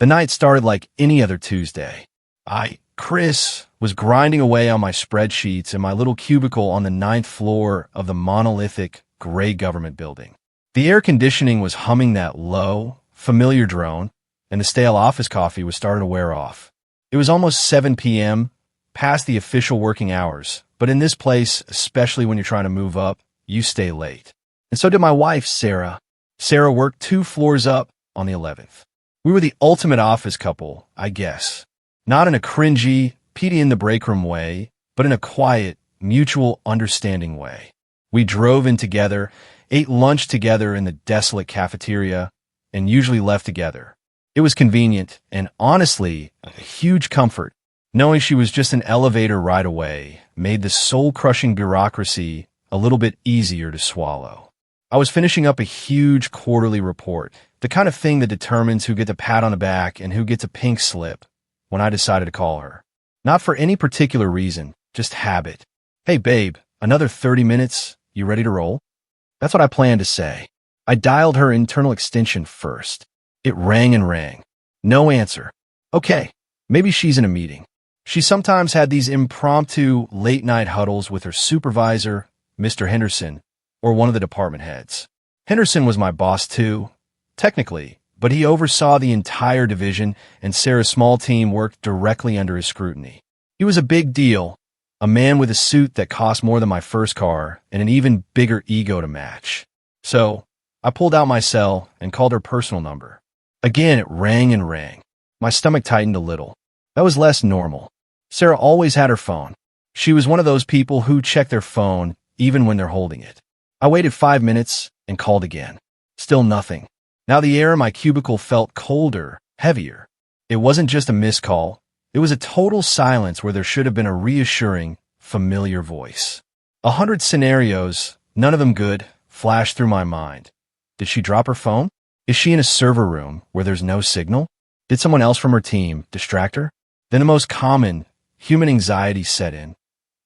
The night started like any other Tuesday. Chris, was grinding away on my spreadsheets in my little cubicle on the 9th floor of the monolithic gray government building. The air conditioning was humming that low, familiar drone, and the stale office coffee was starting to wear off. It was almost 7 p.m., past the official working hours, but in this place, especially when you're trying to move up, you stay late. And so did my wife, Sarah. Sarah worked 2 floors up on the 11th. We were the ultimate office couple, I guess. Not in a cringy, Petey in the break room way, but in a quiet, mutual understanding way. We drove in together, ate lunch together in the desolate cafeteria, and usually left together. It was convenient and, honestly, a huge comfort. Knowing she was just an elevator ride away made the soul-crushing bureaucracy a little bit easier to swallow. I was finishing up a huge quarterly report, the kind of thing that determines who gets a pat on the back and who gets a pink slip, when I decided to call her. Not for any particular reason, just habit. Hey, babe, another 30 minutes, you ready to roll? That's what I planned to say. I dialed her internal extension first. It rang and rang. No answer. Okay, maybe she's in a meeting. She sometimes had these impromptu late-night huddles with her supervisor, Mr. Henderson, or one of the department heads. Henderson was my boss too, technically, but he oversaw the entire division, and Sarah's small team worked directly under his scrutiny. He was a big deal, a man with a suit that cost more than my first car and an even bigger ego to match. So I pulled out my cell and called her personal number. Again, it rang and rang. My stomach tightened a little. That was less normal. Sarah always had her phone. She was one of those people who check their phone even when they're holding it. I waited 5 minutes and called again. Still nothing. Now the air in my cubicle felt colder, heavier. It wasn't just a missed call. It was a total silence where there should have been a reassuring, familiar voice. 100 scenarios, none of them good, flashed through my mind. Did she drop her phone? Is she in a server room where there's no signal? Did someone else from her team distract her? Then the most common, human anxiety set in.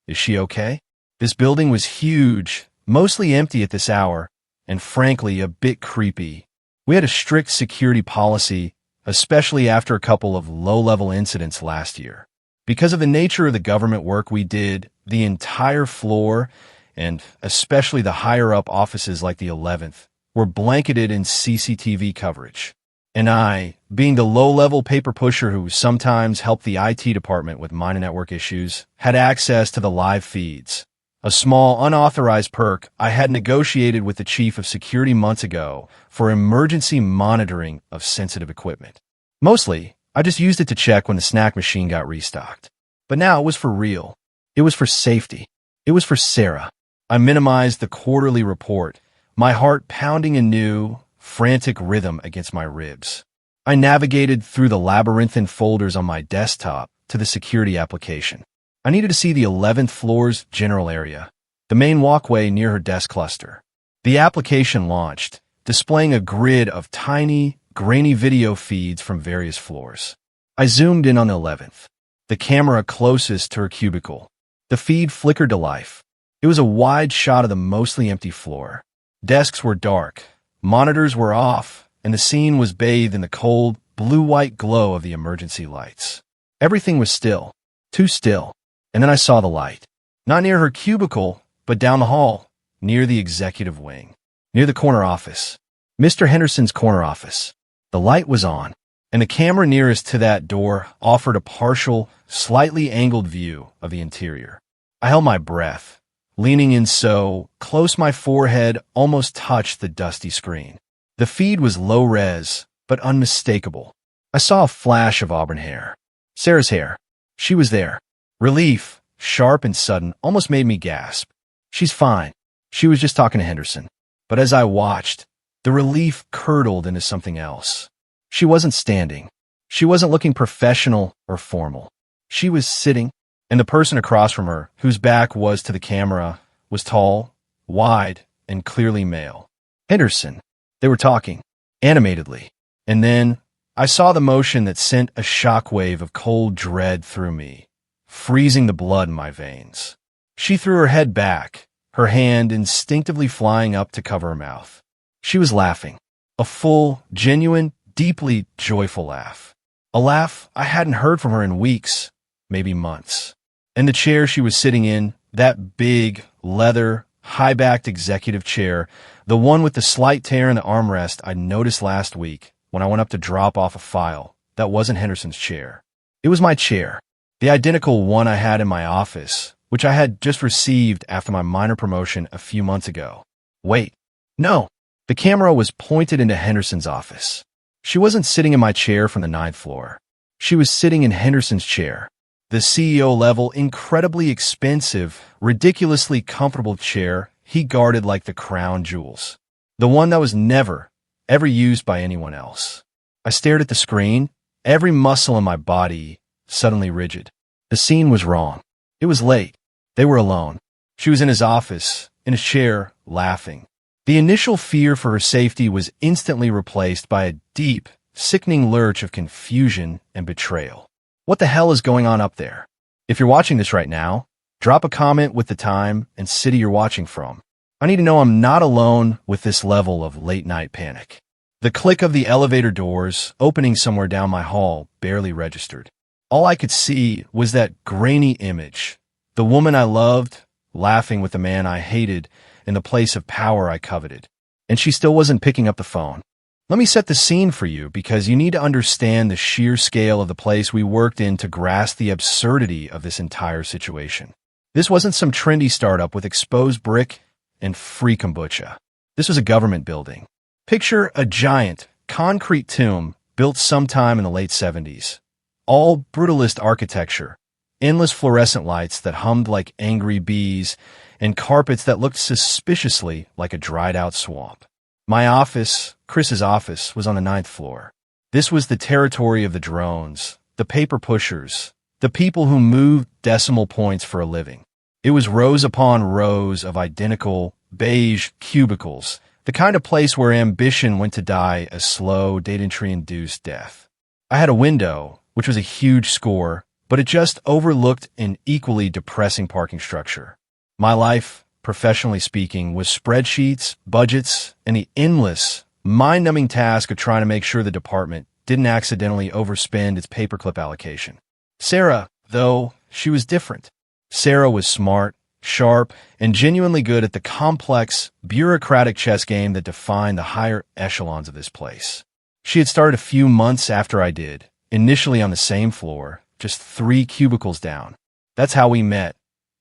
Is she okay? This building was huge, mostly empty at this hour, and frankly a bit creepy. We had a strict security policy, especially after a couple of low-level incidents last year. Because of the nature of the government work we did, the entire floor, and especially the higher-up offices like the 11th, were blanketed in CCTV coverage. And I, being the low-level paper pusher who sometimes helped the IT department with minor network issues, had access to the live feeds. A small, unauthorized perk I had negotiated with the chief of security months ago for emergency monitoring of sensitive equipment. Mostly, I just used it to check when the snack machine got restocked. But now it was for real. It was for safety. It was for Sarah. I minimized the quarterly report, my heart pounding a new, frantic rhythm against my ribs. I navigated through the labyrinthine folders on my desktop to the security application. I needed to see the 11th floor's general area, the main walkway near her desk cluster. The application launched, displaying a grid of tiny, grainy video feeds from various floors. I zoomed in on the 11th, the camera closest to her cubicle. The feed flickered to life. It was a wide shot of the mostly empty floor. Desks were dark, monitors were off, and the scene was bathed in the cold, blue-white glow of the emergency lights. Everything was still, too still. And then I saw the light. Not near her cubicle, but down the hall, near the executive wing, near the corner office. Mr. Henderson's corner office. The light was on, and the camera nearest to that door offered a partial, slightly angled view of the interior. I held my breath, leaning in so close my forehead almost touched the dusty screen. The feed was low-res, but unmistakable. I saw a flash of auburn hair. Sarah's hair. She was there. Relief, sharp and sudden, almost made me gasp. She's fine. She was just talking to Henderson. But as I watched, the relief curdled into something else. She wasn't standing. She wasn't looking professional or formal. She was sitting, and the person across from her, whose back was to the camera, was tall, wide, and clearly male. Henderson. They were talking, animatedly. And then I saw the motion that sent a shockwave of cold dread through me, freezing the blood in my veins. She threw her head back, her hand instinctively flying up to cover her mouth. She was laughing, a full, genuine, deeply joyful laugh. A laugh I hadn't heard from her in weeks, maybe months. And the chair she was sitting in, that big, leather, high-backed executive chair, the one with the slight tear in the armrest I noticed last week when I went up to drop off a file, that wasn't Henderson's chair. It was my chair, the identical one I had in my office, which I had just received after my minor promotion a few months ago. Wait, no. The camera was pointed into Henderson's office. She wasn't sitting in my chair from the 9th floor. She was sitting in Henderson's chair, the CEO-level, incredibly expensive, ridiculously comfortable chair he guarded like the crown jewels. The one that was never, ever used by anyone else. I stared at the screen, every muscle in my body suddenly rigid. The scene was wrong. It was late. They were alone. She was in his office, in his chair, laughing. The initial fear for her safety was instantly replaced by a deep, sickening lurch of confusion and betrayal. What the hell is going on up there? If you're watching this right now, drop a comment with the time and city you're watching from. I need to know I'm not alone with this level of late-night panic. The click of the elevator doors opening somewhere down my hall barely registered. All I could see was that grainy image, the woman I loved laughing with the man I hated in the place of power I coveted. And she still wasn't picking up the phone. Let me set the scene for you because you need to understand the sheer scale of the place we worked in to grasp the absurdity of this entire situation. This wasn't some trendy startup with exposed brick and free kombucha. This was a government building. Picture a giant, concrete tomb built sometime in the late 70s. All brutalist architecture, endless fluorescent lights that hummed like angry bees, and carpets that looked suspiciously like a dried-out swamp. My office, Chris's office, was on the 9th floor. This was the territory of the drones, the paper pushers, the people who moved decimal points for a living. It was rows upon rows of identical, beige cubicles, the kind of place where ambition went to die a slow, data entry-induced death. I had a window, which was a huge score, but it just overlooked an equally depressing parking structure. My life, professionally speaking, was spreadsheets, budgets, and the endless, mind-numbing task of trying to make sure the department didn't accidentally overspend its paperclip allocation. Sarah, though, she was different. Sarah was smart, sharp, and genuinely good at the complex, bureaucratic chess game that defined the higher echelons of this place. She had started a few months after I did, initially on the same floor, just 3 cubicles down. That's how we met.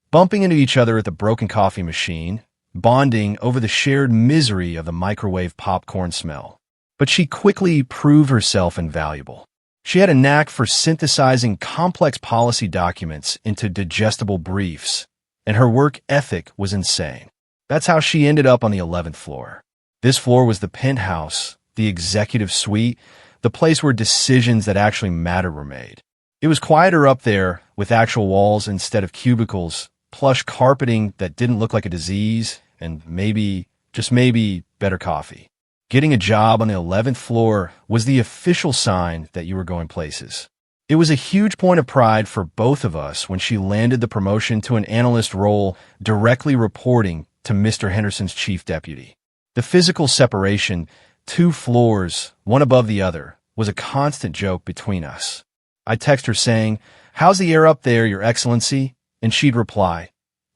Bumping into each other at the broken coffee machine, bonding over the shared misery of the microwave popcorn smell. But she quickly proved herself invaluable. She had a knack for synthesizing complex policy documents into digestible briefs, and her work ethic was insane. That's how she ended up on the 11th floor. This floor was the penthouse, the executive suite, the place where decisions that actually mattered were made. It was quieter up there, with actual walls instead of cubicles, plush carpeting that didn't look like a disease, and maybe, just maybe, better coffee. Getting a job on the 11th floor was the official sign that you were going places. It was a huge point of pride for both of us when she landed the promotion to an analyst role directly reporting to Mr. Henderson's chief deputy. The physical separation, 2 floors, one above the other, was a constant joke between us. I'd text her saying, "How's the air up there, Your Excellency?" And she'd reply,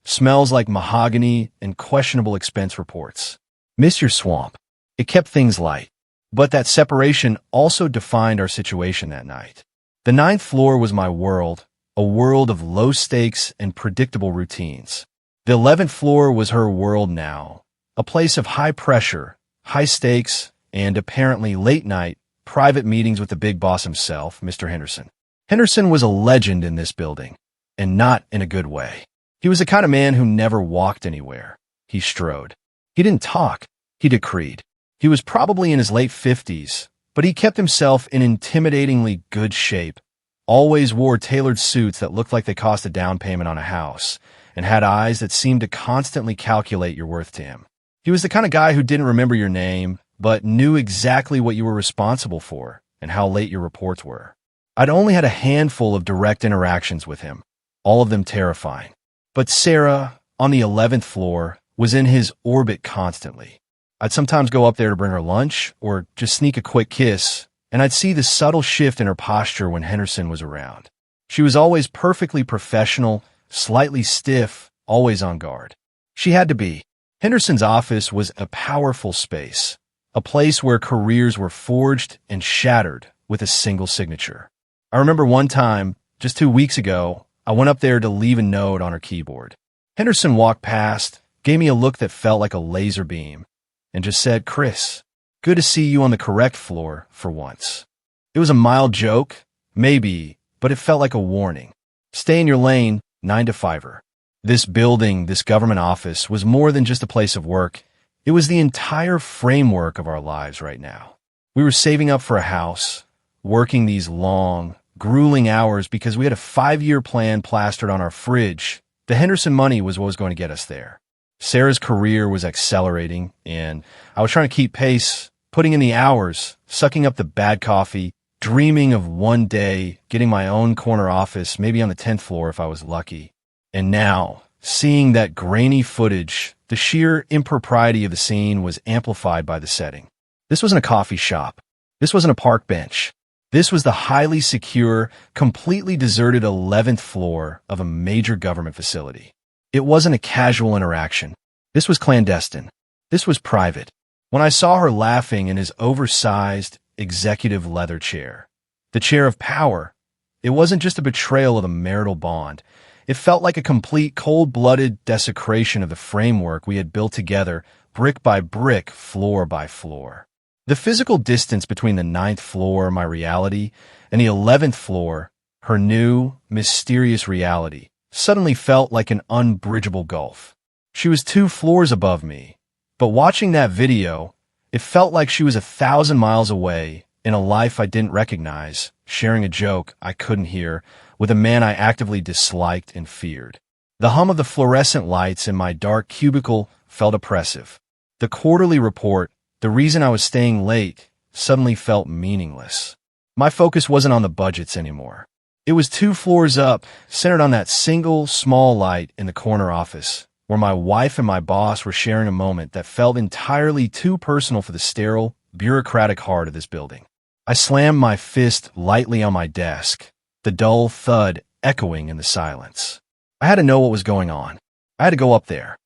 "Smells like mahogany and questionable expense reports. Miss your swamp." It kept things light. But that separation also defined our situation that night. The 9th floor was my world, a world of low stakes and predictable routines. The 11th floor was her world now, a place of high pressure, high stakes, and apparently late night, private meetings with the big boss himself, Mr. Henderson. Henderson was a legend in this building, and not in a good way. He was the kind of man who never walked anywhere. He strode. He didn't talk. He decreed. He was probably in his late 50s, but he kept himself in intimidatingly good shape, always wore tailored suits that looked like they cost a down payment on a house, and had eyes that seemed to constantly calculate your worth to him. He was the kind of guy who didn't remember your name, but knew exactly what you were responsible for and how late your reports were. I'd only had a handful of direct interactions with him, all of them terrifying. But Sarah, on the 11th floor, was in his orbit constantly. I'd sometimes go up there to bring her lunch or just sneak a quick kiss, and I'd see the subtle shift in her posture when Henderson was around. She was always perfectly professional, slightly stiff, always on guard. She had to be. Henderson's office was a powerful space, a place where careers were forged and shattered with a single signature. I remember one time, just 2 weeks ago, I went up there to leave a note on her keyboard. Henderson walked past, gave me a look that felt like a laser beam, and just said, "Chris, good to see you on the correct floor for once." It was a mild joke, maybe, but it felt like a warning. Stay in your lane, 9 to 5er. This building, this government office, was more than just a place of work. It was the entire framework of our lives right now. We were saving up for a house, working these long, grueling hours because we had a 5-year plan plastered on our fridge. The Henderson money was what was going to get us there. Sarah's career was accelerating, and I was trying to keep pace, putting in the hours, sucking up the bad coffee, dreaming of one day getting my own corner office, maybe on the 10th floor if I was lucky. And now, seeing that grainy footage, the sheer impropriety of the scene was amplified by the setting. This wasn't a coffee shop. This wasn't a park bench. This was the highly secure, completely deserted 11th floor of a major government facility. It wasn't a casual interaction. This was clandestine. This was private. When I saw her laughing in his oversized, executive leather chair, the chair of power, it wasn't just a betrayal of the marital bond. It felt like a complete cold-blooded desecration of the framework we had built together, brick by brick, floor by floor. The physical distance between the 9th floor, my reality, and the 11th floor, her new, mysterious reality, suddenly felt like an unbridgeable gulf. She was 2 floors above me, but watching that video, it felt like she was 1,000 miles away in a life I didn't recognize, sharing a joke I couldn't hear with a man I actively disliked and feared. The hum of the fluorescent lights in my dark cubicle felt oppressive. The quarterly report, the reason I was staying late, suddenly felt meaningless. My focus wasn't on the budgets anymore. It was 2 floors up, centered on that single, small light in the corner office, where my wife and my boss were sharing a moment that felt entirely too personal for the sterile, bureaucratic heart of this building. I slammed my fist lightly on my desk, the dull thud echoing in the silence. I had to know what was going on. I had to go up there.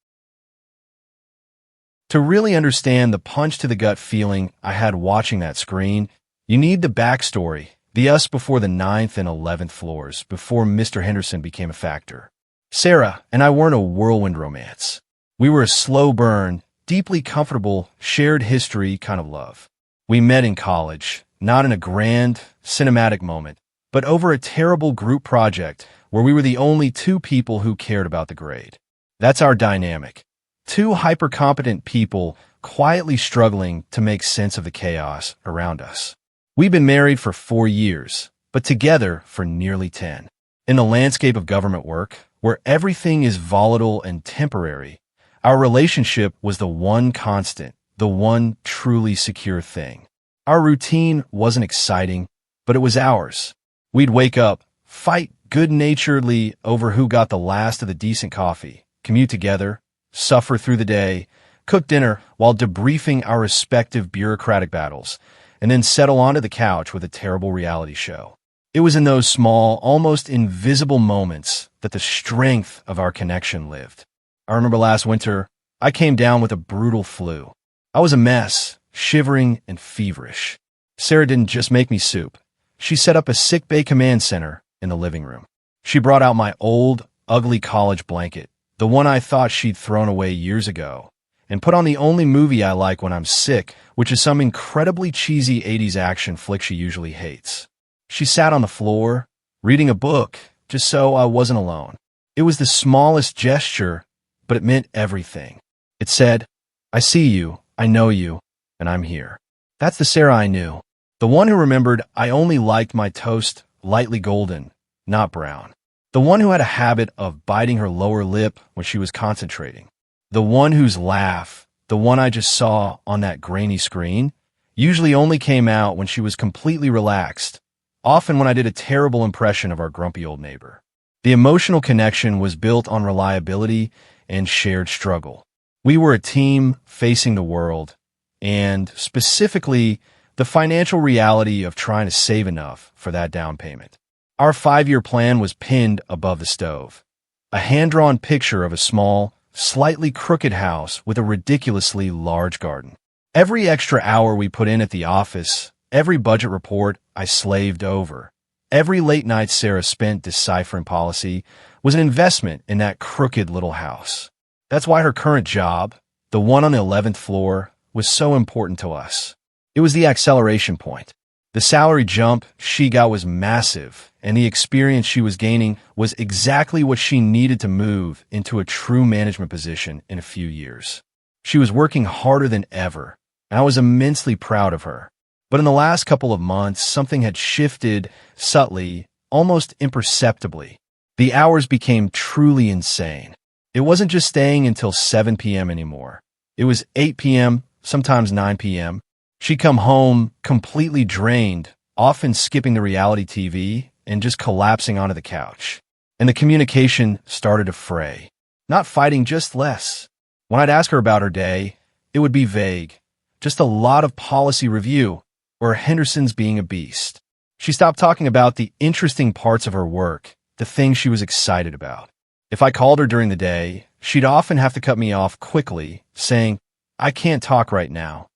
To really understand the punch-to-the-gut feeling I had watching that screen, you need the backstory, the us before the 9th and 11th floors, before Mr. Henderson became a factor. Sarah and I weren't a whirlwind romance. We were a slow burn, deeply comfortable, shared history kind of love. We met in college, not in a grand, cinematic moment, but over a terrible group project where we were the only 2 people who cared about the grade. That's our dynamic. 2 hyper-competent people quietly struggling to make sense of the chaos around us. We've been married for 4 years, but together for nearly 10. In the landscape of government work, where everything is volatile and temporary, our relationship was the one constant, the one truly secure thing. Our routine wasn't exciting, but it was ours. We'd wake up, fight good-naturedly over who got the last of the decent coffee, commute together, suffer through the day, cook dinner while debriefing our respective bureaucratic battles, and then settle onto the couch with a terrible reality show. It was in those small, almost invisible moments that the strength of our connection lived. I remember last winter, I came down with a brutal flu. I was a mess, shivering and feverish. Sarah didn't just make me soup. She set up a sick bay command center in the living room. She brought out my old, ugly college blanket, the one I thought she'd thrown away years ago, and put on the only movie I like when I'm sick, which is some incredibly cheesy 80s action flick she usually hates. She sat on the floor, reading a book, just so I wasn't alone. It was the smallest gesture, but it meant everything. It said, "I see you, I know you, and I'm here." That's the Sarah I knew. The one who remembered I only liked my toast lightly golden, not brown. The one who had a habit of biting her lower lip when she was concentrating. The one whose laugh, the one I just saw on that grainy screen, usually only came out when she was completely relaxed, often when I did a terrible impression of our grumpy old neighbor. The emotional connection was built on reliability and shared struggle. We were a team facing the world, and specifically, The financial reality of trying to save enough for that down payment. Our 5-year plan was pinned above the stove. A hand-drawn picture of a small, slightly crooked house with a ridiculously large garden. Every extra hour we put in at the office, every budget report I slaved over, every late night Sarah spent deciphering policy was an investment in that crooked little house. That's why her current job, the one on the 11th floor, was so important to us. It was the acceleration point. The salary jump she got was massive, and the experience she was gaining was exactly what she needed to move into a true management position in a few years. She was working harder than ever, and I was immensely proud of her. But in the last couple of months, something had shifted subtly, almost imperceptibly. The hours became truly insane. It wasn't just staying until 7 p.m. anymore. It was 8 p.m., sometimes 9 p.m. She'd come home completely drained, often skipping the reality TV and just collapsing onto the couch. And the communication started to fray. Not fighting, just less. When I'd ask her about her day, it would be vague. Just a lot of policy review, or Henderson's being a beast. She stopped talking about the interesting parts of her work, the things she was excited about. If I called her during the day, she'd often have to cut me off quickly, saying, "I can't talk right now.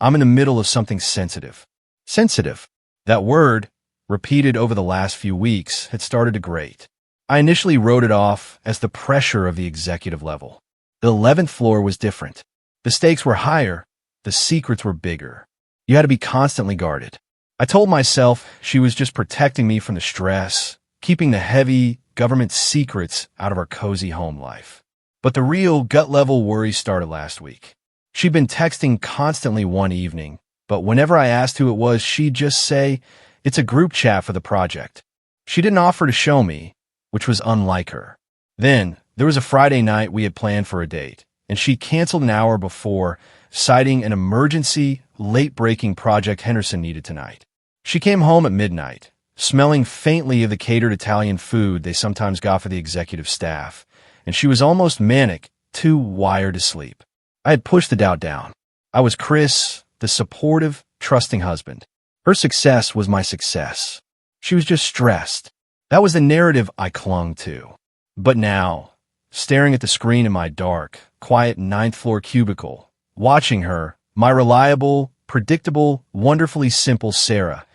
I'm in the middle of something sensitive." Sensitive. That word, repeated over the last few weeks, had started to grate. I initially wrote it off as the pressure of the executive level. The 11th floor was different. The stakes were higher. The secrets were bigger. You had to be constantly guarded. I told myself she was just protecting me from the stress, keeping the heavy government secrets out of our cozy home life. But the real gut-level worry started last week. She'd been texting constantly one evening, but whenever I asked who it was, she'd just say, "It's a group chat for the project." She didn't offer to show me, which was unlike her. Then, there was a Friday night we had planned for a date, and she canceled an hour before, citing an emergency, late-breaking project Henderson needed tonight. She came home at midnight, smelling faintly of the catered Italian food they sometimes got for the executive staff, and she was almost manic, too wired to sleep. I had pushed the doubt down. I was Chris, the supportive, trusting husband. Her success was my success. She was just stressed. That was the narrative I clung to. But now, staring at the screen in my dark, quiet 9th-floor cubicle, watching her, my reliable, predictable, wonderfully simple Sarah,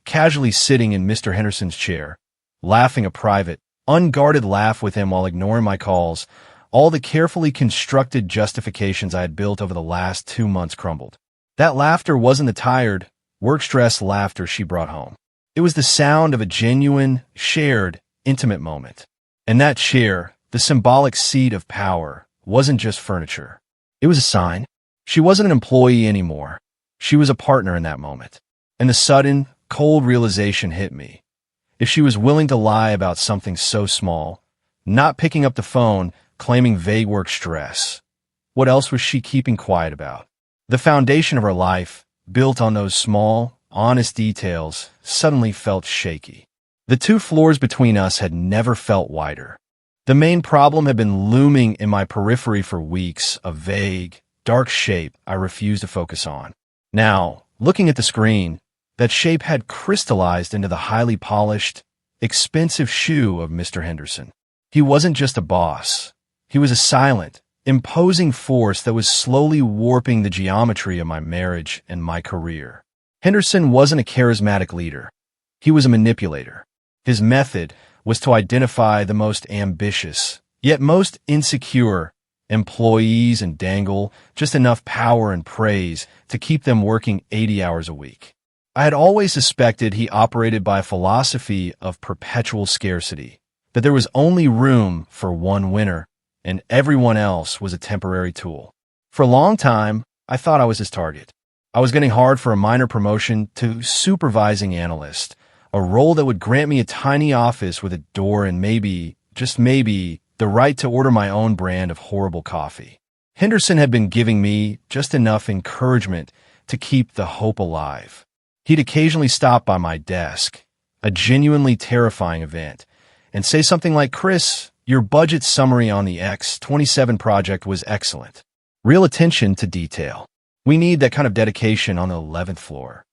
casually sitting in Mr. Henderson's chair, laughing a private, unguarded laugh with him while ignoring my calls, all the carefully constructed justifications I had built over the last 2 months crumbled. That laughter wasn't the tired, work-stressed laughter she brought home. It was the sound of a genuine, shared, intimate moment. And that chair, the symbolic seat of power, wasn't just furniture. It was a sign. She wasn't an employee anymore. She was a partner in that moment. And the sudden, cold realization hit me. If she was willing to lie about something so small, not picking up the phone, claiming vague work stress, what else was she keeping quiet about? The foundation of her life, built on those small, honest details, suddenly felt shaky. The 2 floors between us had never felt wider. The main problem had been looming in my periphery for weeks, a vague, dark shape I refused to focus on. Now, looking at the screen, that shape had crystallized into the highly polished, expensive shoe of Mr. Henderson. He wasn't just a boss. He was a silent, imposing force that was slowly warping the geometry of my marriage and my career. Henderson wasn't a charismatic leader. He was a manipulator. His method was to identify the most ambitious, yet most insecure, employees and dangle just enough power and praise to keep them working 80 hours a week. I had always suspected he operated by a philosophy of perpetual scarcity, that there was only room for one winner, and everyone else was a temporary tool. For a long time, I thought I was his target. I was getting hard for a minor promotion to supervising analyst, a role that would grant me a tiny office with a door and maybe, just maybe, the right to order my own brand of horrible coffee. Henderson had been giving me just enough encouragement to keep the hope alive. He'd occasionally stop by my desk, a genuinely terrifying event, and say something like, "Chris, your budget summary on the X27 project was excellent. Real attention to detail. We need that kind of dedication on the 11th floor."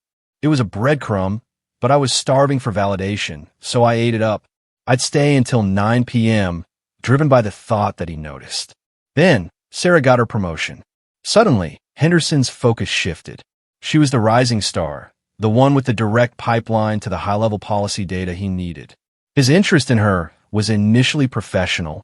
It was a breadcrumb, but I was starving for validation, so I ate it up. I'd stay until 9 p.m., driven by the thought that he noticed. Then, Sarah got her promotion. Suddenly, Henderson's focus shifted. She was the rising star, the one with the direct pipeline to the high-level policy data he needed. His interest in her was initially professional,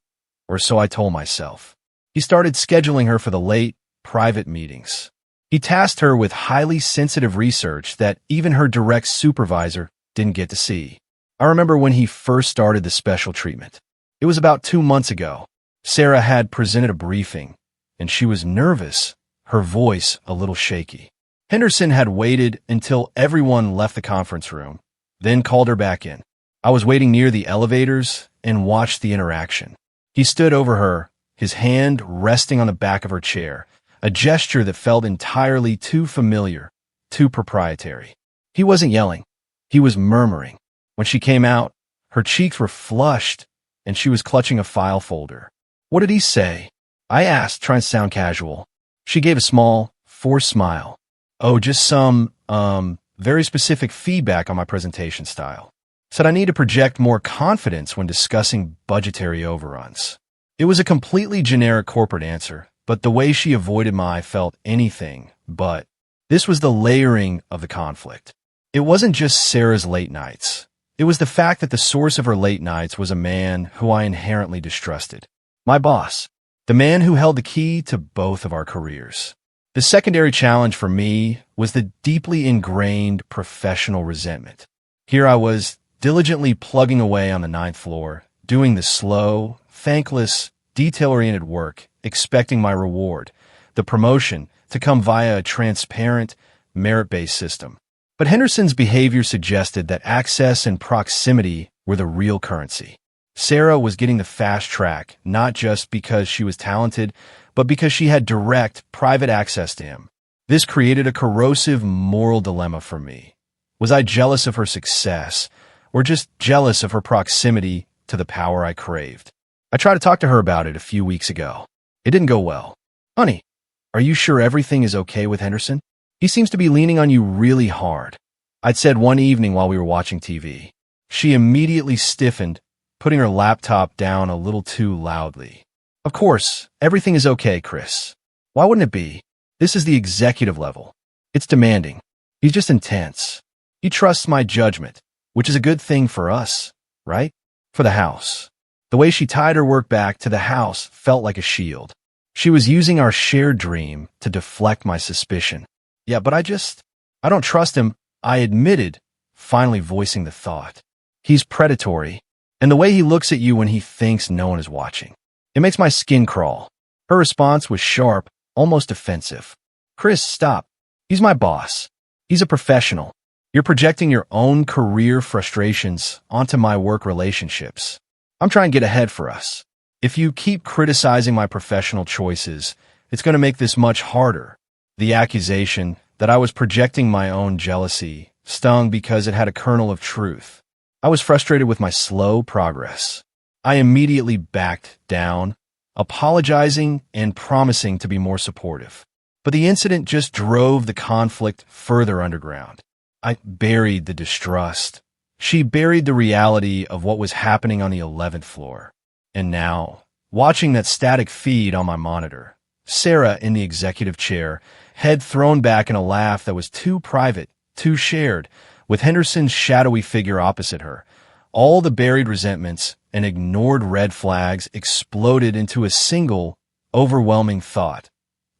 or so I told myself. He started scheduling her for the late, private meetings. He tasked her with highly sensitive research that even her direct supervisor didn't get to see. I remember when he first started the special treatment. It was about 2 months ago. Sarah had presented a briefing, and she was nervous, her voice a little shaky. Henderson had waited until everyone left the conference room, then called her back in. I was waiting near the elevators and watched the interaction. He stood over her, his hand resting on the back of her chair, a gesture that felt entirely too familiar, too proprietary. He wasn't yelling. He was murmuring. When she came out, her cheeks were flushed, and she was clutching a file folder. "What did he say?" I asked, trying to sound casual. She gave a small, forced smile. "Oh, just some, very specific feedback on my presentation style. Said I need to project more confidence when discussing budgetary overruns." It was a completely generic corporate answer, but the way she avoided my eye felt anything but. This was the layering of the conflict. It wasn't just Sarah's late nights. It was the fact that the source of her late nights was a man who I inherently distrusted. My boss, the man who held the key to both of our careers. The secondary challenge for me was the deeply ingrained professional resentment. Here I was, diligently plugging away on the 9th floor, doing the slow, thankless, detail-oriented work, expecting my reward, the promotion, to come via a transparent, merit-based system. But Henderson's behavior suggested that access and proximity were the real currency. Sarah was getting the fast track, not just because she was talented, but because she had direct, private access to him. This created a corrosive moral dilemma for me. Was I jealous of her success, or just jealous of her proximity to the power I craved? I tried to talk to her about it a few weeks ago. It didn't go well. "Honey, are you sure everything is okay with Henderson? He seems to be leaning on you really hard," I'd said one evening while we were watching TV. She immediately stiffened, putting her laptop down a little too loudly. "Of course, everything is okay, Chris. Why wouldn't it be? This is the executive level. It's demanding. He's just intense. He trusts my judgment, which is a good thing for us, right? For the house." The way she tied her work back to the house felt like a shield. She was using our shared dream to deflect my suspicion. "Yeah, but I don't trust him," I admitted, finally voicing the thought. "He's predatory, and the way he looks at you when he thinks no one is watching. It makes my skin crawl." Her response was sharp, almost offensive. "Chris, stop. He's my boss. He's a professional. You're projecting your own career frustrations onto my work relationships. I'm trying to get ahead for us. If you keep criticizing my professional choices, it's going to make this much harder." The accusation that I was projecting my own jealousy stung because it had a kernel of truth. I was frustrated with my slow progress. I immediately backed down, apologizing and promising to be more supportive. But the incident just drove the conflict further underground. I buried the distrust. She buried the reality of what was happening on the 11th floor. And now, watching that static feed on my monitor, Sarah in the executive chair, head thrown back in a laugh that was too private, too shared, with Henderson's shadowy figure opposite her. All the buried resentments and ignored red flags exploded into a single, overwhelming thought.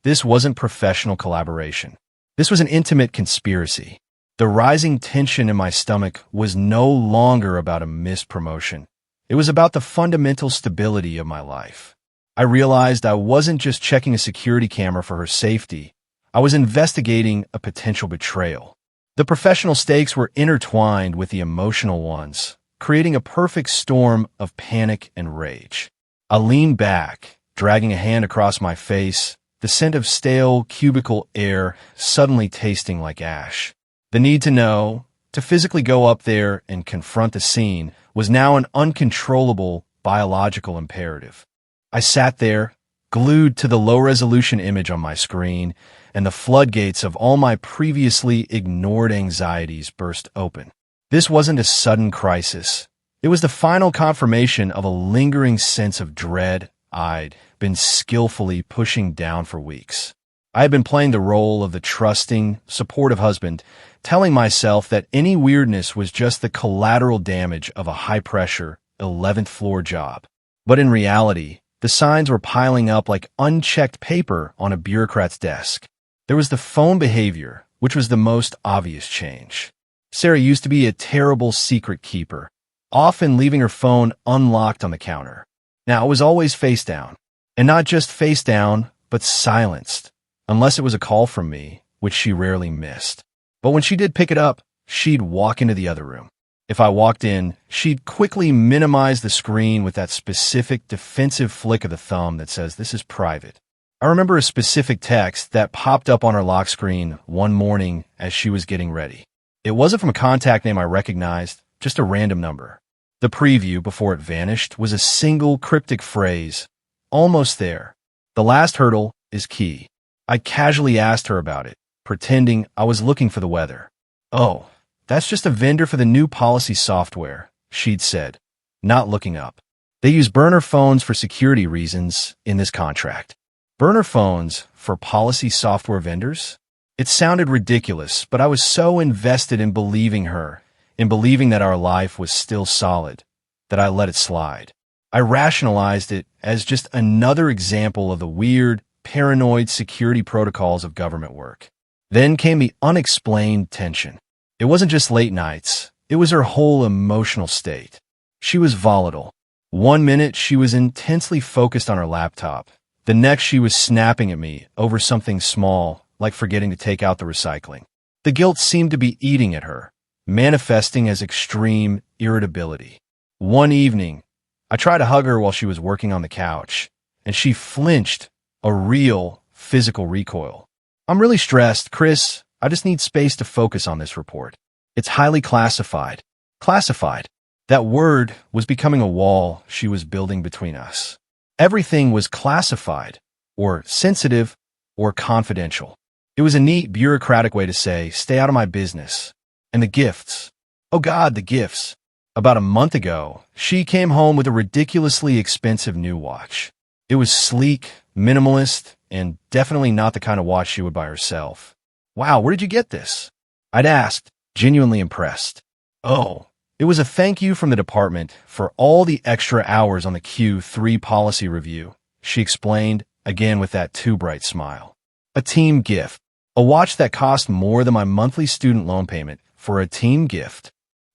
This wasn't professional collaboration. This was an intimate conspiracy. The rising tension in my stomach was no longer about a missed promotion. It was about the fundamental stability of my life. I realized I wasn't just checking a security camera for her safety. I was investigating a potential betrayal. The professional stakes were intertwined with the emotional ones, creating a perfect storm of panic and rage. I leaned back, dragging a hand across my face, the scent of stale cubicle air suddenly tasting like ash. The need to know, to physically go up there and confront the scene, was now an uncontrollable biological imperative. I sat there, glued to the low-resolution image on my screen, and the floodgates of all my previously ignored anxieties burst open. This wasn't a sudden crisis. It was the final confirmation of a lingering sense of dread I'd been skillfully pushing down for weeks. I had been playing the role of the trusting, supportive husband, telling myself that any weirdness was just the collateral damage of a high-pressure, 11th floor job. But in reality, the signs were piling up like unchecked paper on a bureaucrat's desk. There was the phone behavior, which was the most obvious change. Sarah used to be a terrible secret keeper, often leaving her phone unlocked on the counter. Now, it was always face down. And not just face down, but silenced, unless it was a call from me, which she rarely missed. But when she did pick it up, she'd walk into the other room. If I walked in, she'd quickly minimize the screen with that specific defensive flick of the thumb that says, "This is private." I remember a specific text that popped up on her lock screen one morning as she was getting ready. It wasn't from a contact name I recognized, just a random number. The preview, before it vanished, was a single cryptic phrase, "Almost there. The last hurdle is key." I casually asked her about it, pretending I was looking for the weather. "Oh, that's just a vendor for the new policy software," she'd said, not looking up. "They use burner phones for security reasons in this contract." Burner phones for policy software vendors? It sounded ridiculous, but I was so invested in believing her, in believing that our life was still solid, that I let it slide. I rationalized it as just another example of the weird, paranoid security protocols of government work. Then came the unexplained tension. It wasn't just late nights. It was her whole emotional state. She was volatile. One minute, she was intensely focused on her laptop. The next, she was snapping at me over something small, like forgetting to take out the recycling. The guilt seemed to be eating at her, manifesting as extreme irritability. One evening, I tried to hug her while she was working on the couch, and she flinched, a real physical recoil. "I'm really stressed, Chris. I just need space to focus on this report. It's highly classified." Classified. That word was becoming a wall she was building between us. Everything was classified, or sensitive, or confidential. It was a neat bureaucratic way to say, "Stay out of my business." And the gifts. Oh God, the gifts. About a month ago, she came home with a ridiculously expensive new watch. It was sleek, minimalist, and definitely not the kind of watch she would buy herself. "Wow, where did you get this?" I'd asked, genuinely impressed. "Oh, it was a thank you from the department for all the extra hours on the Q3 policy review," she explained, again with that too bright smile. A team gift. A watch that cost more than my monthly student loan payment for a team gift.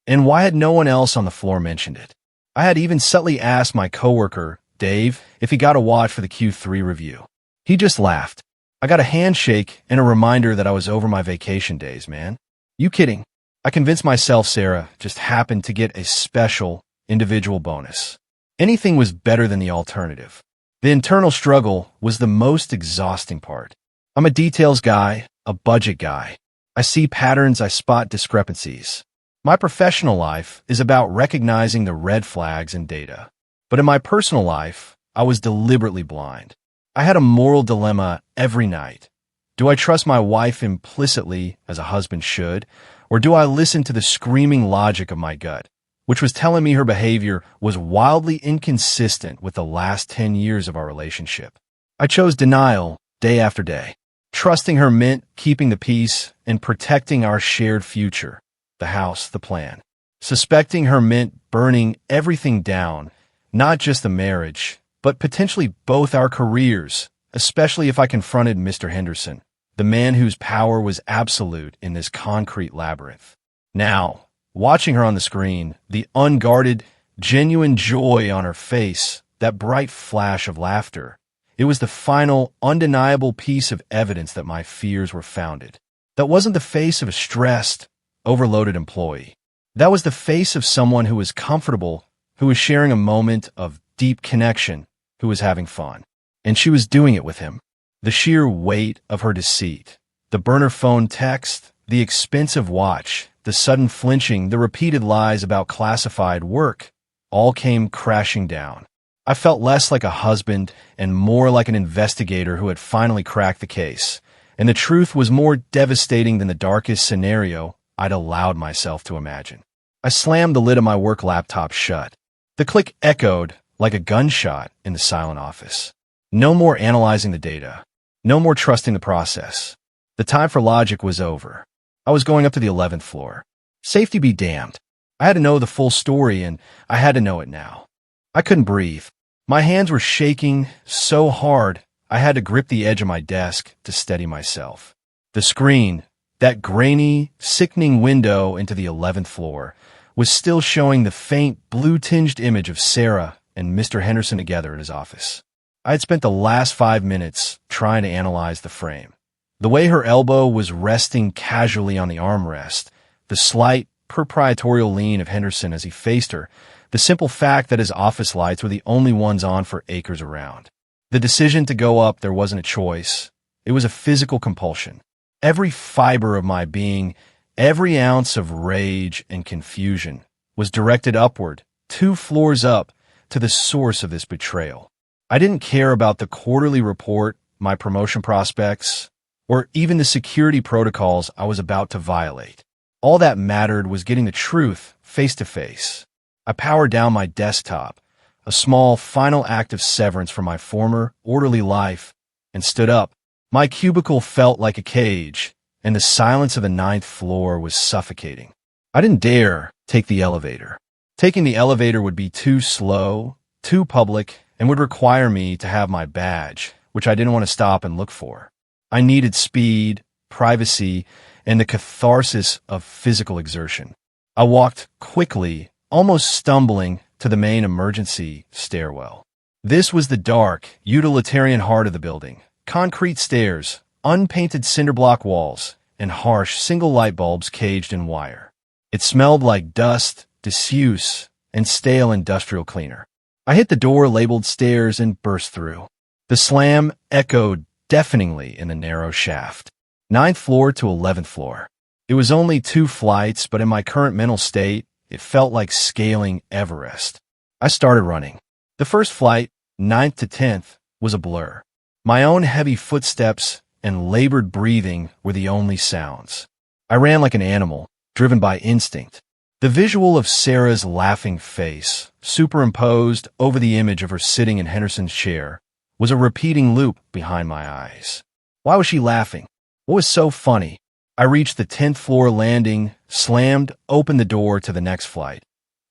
And why had no one else on the floor mentioned it? I had even subtly asked my coworker, Dave, if he got a watch for the Q3 review. He just laughed. I got a handshake and a reminder that I was over my vacation days, man. You kidding? I convinced myself Sarah just happened to get a special, individual bonus. Anything was better than the alternative. The internal struggle was the most exhausting part. I'm a details guy, a budget guy. I see patterns, I spot discrepancies. My professional life is about recognizing the red flags in data. But in my personal life, I was deliberately blind. I had a moral dilemma every night. Do I trust my wife implicitly, as a husband should, or do I listen to the screaming logic of my gut, which was telling me her behavior was wildly inconsistent with the last 10 years of our relationship? I chose denial day after day. Trusting her meant keeping the peace and protecting our shared future, the house, the plan. Suspecting her meant burning everything down, not just the marriage, but potentially both our careers, especially if I confronted Mr. Henderson, the man whose power was absolute in this concrete labyrinth. Now, watching her on the screen, the unguarded, genuine joy on her face, that bright flash of laughter, it was the final, undeniable piece of evidence that my fears were founded. That wasn't the face of a stressed, overloaded employee. That was the face of someone who was comfortable, who was sharing a moment of deep connection, who was having fun. And she was doing it with him. The sheer weight of her deceit, the burner phone text, the expensive watch, the sudden flinching, the repeated lies about classified work, all came crashing down. I felt less like a husband and more like an investigator who had finally cracked the case, and the truth was more devastating than the darkest scenario I'd allowed myself to imagine. I slammed the lid of my work laptop shut. The click echoed like a gunshot in the silent office. No more analyzing the data. No more trusting the process. The time for logic was over. I was going up to the 11th floor. Safety be damned. I had to know the full story, and I had to know it now. I couldn't breathe. My hands were shaking so hard I had to grip the edge of my desk to steady myself. The screen, that grainy, sickening window into the 11th floor, was still showing the faint, blue-tinged image of Sarah and Mr. Henderson together in his office. I had spent the last 5 minutes trying to analyze the frame. The way her elbow was resting casually on the armrest, the slight, proprietorial lean of Henderson as he faced her, the simple fact that his office lights were the only ones on for acres around. The decision to go up there wasn't a choice. It was a physical compulsion. Every fiber of my being, every ounce of rage and confusion was directed upward, 2 floors up, to the source of this betrayal. I didn't care about the quarterly report, my promotion prospects, or even the security protocols I was about to violate. All that mattered was getting the truth face to face. I powered down my desktop, a small final act of severance from my former orderly life, and stood up. My cubicle felt like a cage, and the silence of the 9th floor was suffocating. I didn't dare take the elevator. Taking the elevator would be too slow, too public, and would require me to have my badge, which I didn't want to stop and look for. I needed speed, privacy, and the catharsis of physical exertion. I walked quickly, almost stumbling, to the main emergency stairwell. This was the dark, utilitarian heart of the building. Concrete stairs, unpainted cinder block walls, and harsh single light bulbs caged in wire. It smelled like dust, disuse, and stale industrial cleaner. I hit the door labeled stairs and burst through. The slam echoed deafeningly in the narrow shaft. 9th floor to 11th floor. It was only 2 flights, but in my current mental state, it felt like scaling Everest. I started running. The first flight, 9th to 10th, was a blur. My own heavy footsteps and labored breathing were the only sounds. I ran like an animal, driven by instinct. The visual of Sarah's laughing face, superimposed over the image of her sitting in Henderson's chair, was a repeating loop behind my eyes. Why was she laughing? What was so funny? I reached the 10th floor landing, slammed open the door to the next flight,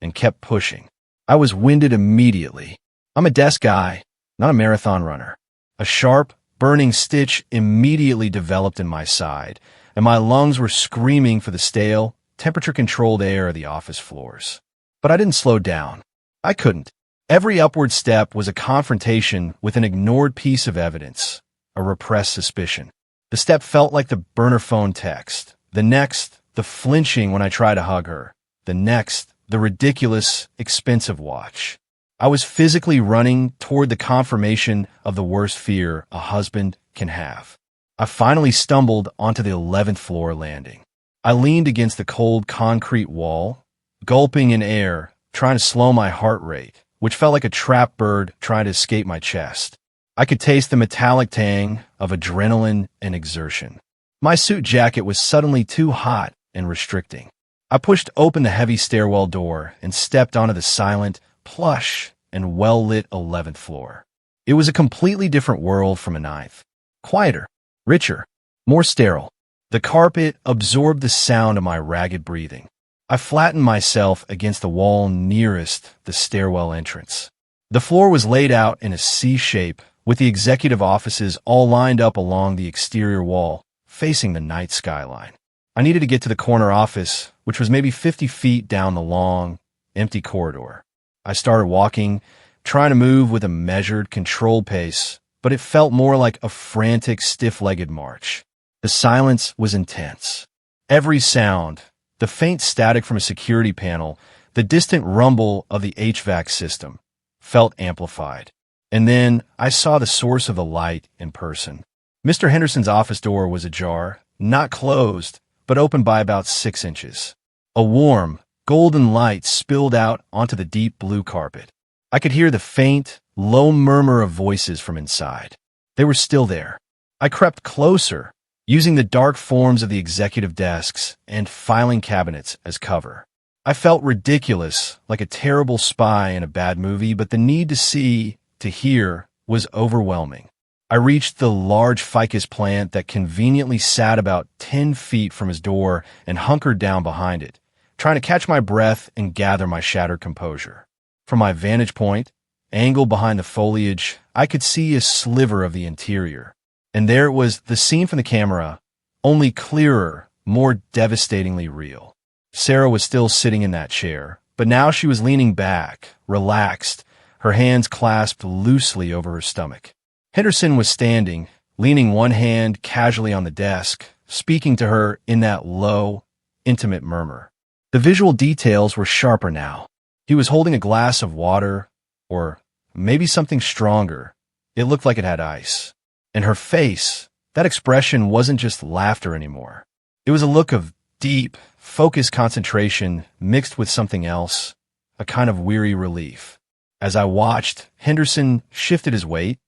and kept pushing. I was winded immediately. I'm a desk guy, not a marathon runner. A sharp, burning stitch immediately developed in my side, and my lungs were screaming for the stale, temperature-controlled air of the office floors. But I didn't slow down. I couldn't. Every upward step was a confrontation with an ignored piece of evidence, a repressed suspicion. The step felt like the burner phone text. The next, the flinching when I tried to hug her. The next, the ridiculous, expensive watch. I was physically running toward the confirmation of the worst fear a husband can have. I finally stumbled onto the 11th floor landing. I leaned against the cold concrete wall, gulping in air, trying to slow my heart rate, which felt like a trapped bird trying to escape my chest. I could taste the metallic tang of adrenaline and exertion. My suit jacket was suddenly too hot and restricting. I pushed open the heavy stairwell door and stepped onto the silent, plush, and well-lit 11th floor. It was a completely different world from a 9th. Quieter, richer, more sterile. The carpet absorbed the sound of my ragged breathing. I flattened myself against the wall nearest the stairwell entrance. The floor was laid out in a C shape, with the executive offices all lined up along the exterior wall, facing the night skyline. I needed to get to the corner office, which was maybe 50 feet down the long, empty corridor. I started walking, trying to move with a measured, controlled pace, but it felt more like a frantic, stiff-legged march. The silence was intense. Every sound, the faint static from a security panel, the distant rumble of the HVAC system, felt amplified. And then I saw the source of the light in person. Mr. Henderson's office door was ajar, not closed, but open by about 6 inches. A warm, golden light spilled out onto the deep blue carpet. I could hear the faint, low murmur of voices from inside. They were still there. I crept closer, using the dark forms of the executive desks and filing cabinets as cover. I felt ridiculous, like a terrible spy in a bad movie, but the need to see, to hear, was overwhelming. I reached the large ficus plant that conveniently sat about 10 feet from his door and hunkered down behind it, trying to catch my breath and gather my shattered composure. From my vantage point, angled behind the foliage, I could see a sliver of the interior. And there it was, the scene from the camera, only clearer, more devastatingly real. Sarah was still sitting in that chair, but now she was leaning back, relaxed, her hands clasped loosely over her stomach. Henderson was standing, leaning one hand casually on the desk, speaking to her in that low, intimate murmur. The visual details were sharper now. He was holding a glass of water, or maybe something stronger. It looked like it had ice. And her face, that expression wasn't just laughter anymore. It was a look of deep, focused concentration mixed with something else, a kind of weary relief. As I watched, Henderson shifted his weight,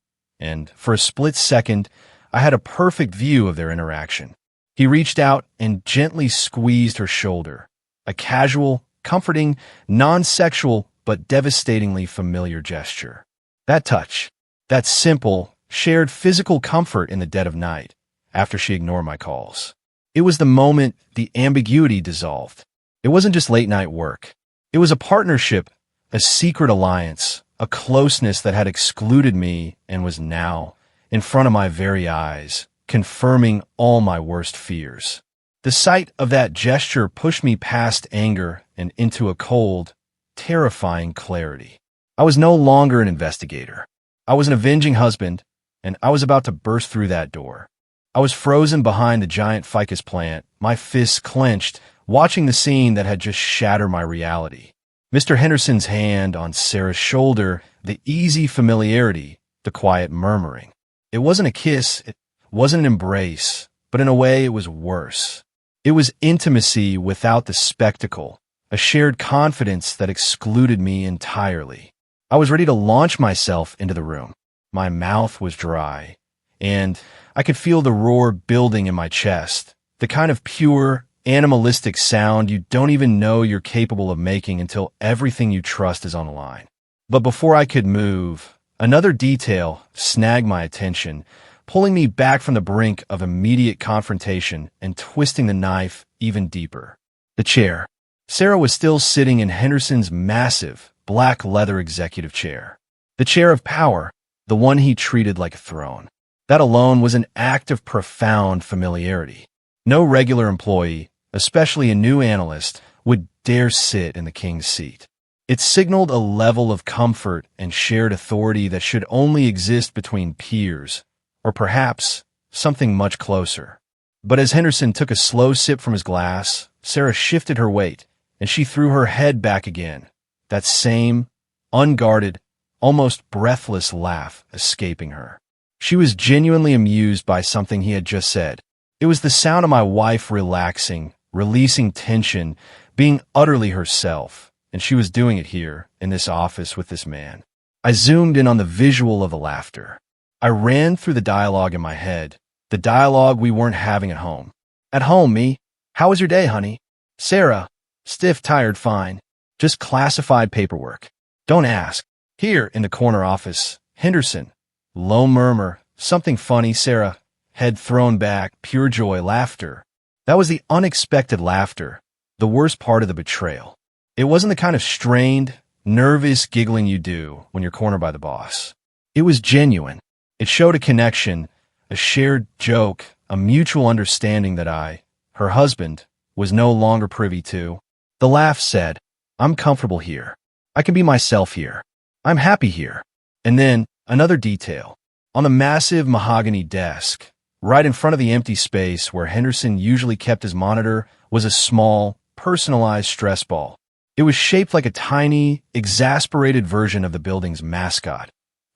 and for a split second, I had a perfect view of their interaction. He reached out and gently squeezed her shoulder, a casual, comforting, non-sexual, but devastatingly familiar gesture. That touch, that simple, shared physical comfort in the dead of night, after she ignored my calls. It was the moment the ambiguity dissolved. It wasn't just late-night work. It was a partnership, a secret alliance, a closeness that had excluded me and was now, in front of my very eyes, confirming all my worst fears. The sight of that gesture pushed me past anger and into a cold, terrifying clarity. I was no longer an investigator. I was an avenging husband, and I was about to burst through that door. I was frozen behind the giant ficus plant, my fists clenched, watching the scene that had just shattered my reality. Mr. Henderson's hand on Sarah's shoulder, the easy familiarity, the quiet murmuring. It wasn't a kiss, it wasn't an embrace, but in a way it was worse. It was intimacy without the spectacle, a shared confidence that excluded me entirely. I was ready to launch myself into the room. My mouth was dry, and I could feel the roar building in my chest, the kind of pure, animalistic sound you don't even know you're capable of making until everything you trust is on the line. But before I could move, another detail snagged my attention, pulling me back from the brink of immediate confrontation and twisting the knife even deeper. The chair. Sarah was still sitting in Henderson's massive, black leather executive chair. The chair of power, the one he treated like a throne. That alone was an act of profound familiarity. No regular employee, especially a new analyst, would dare sit in the king's seat. It signaled a level of comfort and shared authority that should only exist between peers, or perhaps something much closer. But as Henderson took a slow sip from his glass, Sarah shifted her weight, and she threw her head back again, that same, unguarded, almost breathless laugh escaping her. She was genuinely amused by something he had just said. It was the sound of my wife relaxing, releasing tension, being utterly herself, and she was doing it here, in this office with this man. I zoomed in on the visual of the laughter. I ran through the dialogue in my head, the dialogue we weren't having at home. At home, me? How was your day, honey? Sarah? Stiff, tired, fine. Just classified paperwork. Don't ask. Here, in the corner office, Henderson. Low murmur, something funny, Sarah. Head thrown back, pure joy, laughter. That was the unexpected laughter, the worst part of the betrayal. It wasn't the kind of strained, nervous giggling you do when you're cornered by the boss. It was genuine. It showed a connection, a shared joke, a mutual understanding that I, her husband, was no longer privy to. The laugh said, I'm comfortable here. I can be myself here. I'm happy here. And then, another detail. On the massive mahogany desk, right in front of the empty space where Henderson usually kept his monitor, was a small, personalized stress ball. It was shaped like a tiny, exasperated version of the building's mascot,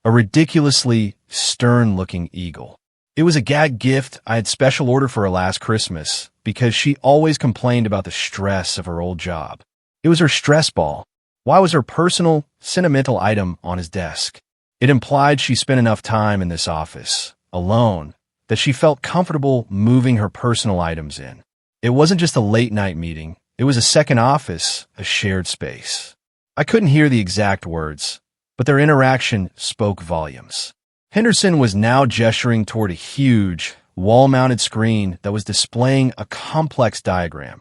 a ridiculously stern-looking eagle. It was a gag gift I had special ordered for her last Christmas because she always complained about the stress of her old job. It was her stress ball. Why was her personal, sentimental item on his desk? It implied she spent enough time in this office, alone, that she felt comfortable moving her personal items in. It wasn't just a late-night meeting. It was a second office, a shared space. I couldn't hear the exact words, but their interaction spoke volumes. Henderson was now gesturing toward a huge, wall-mounted screen that was displaying a complex diagram,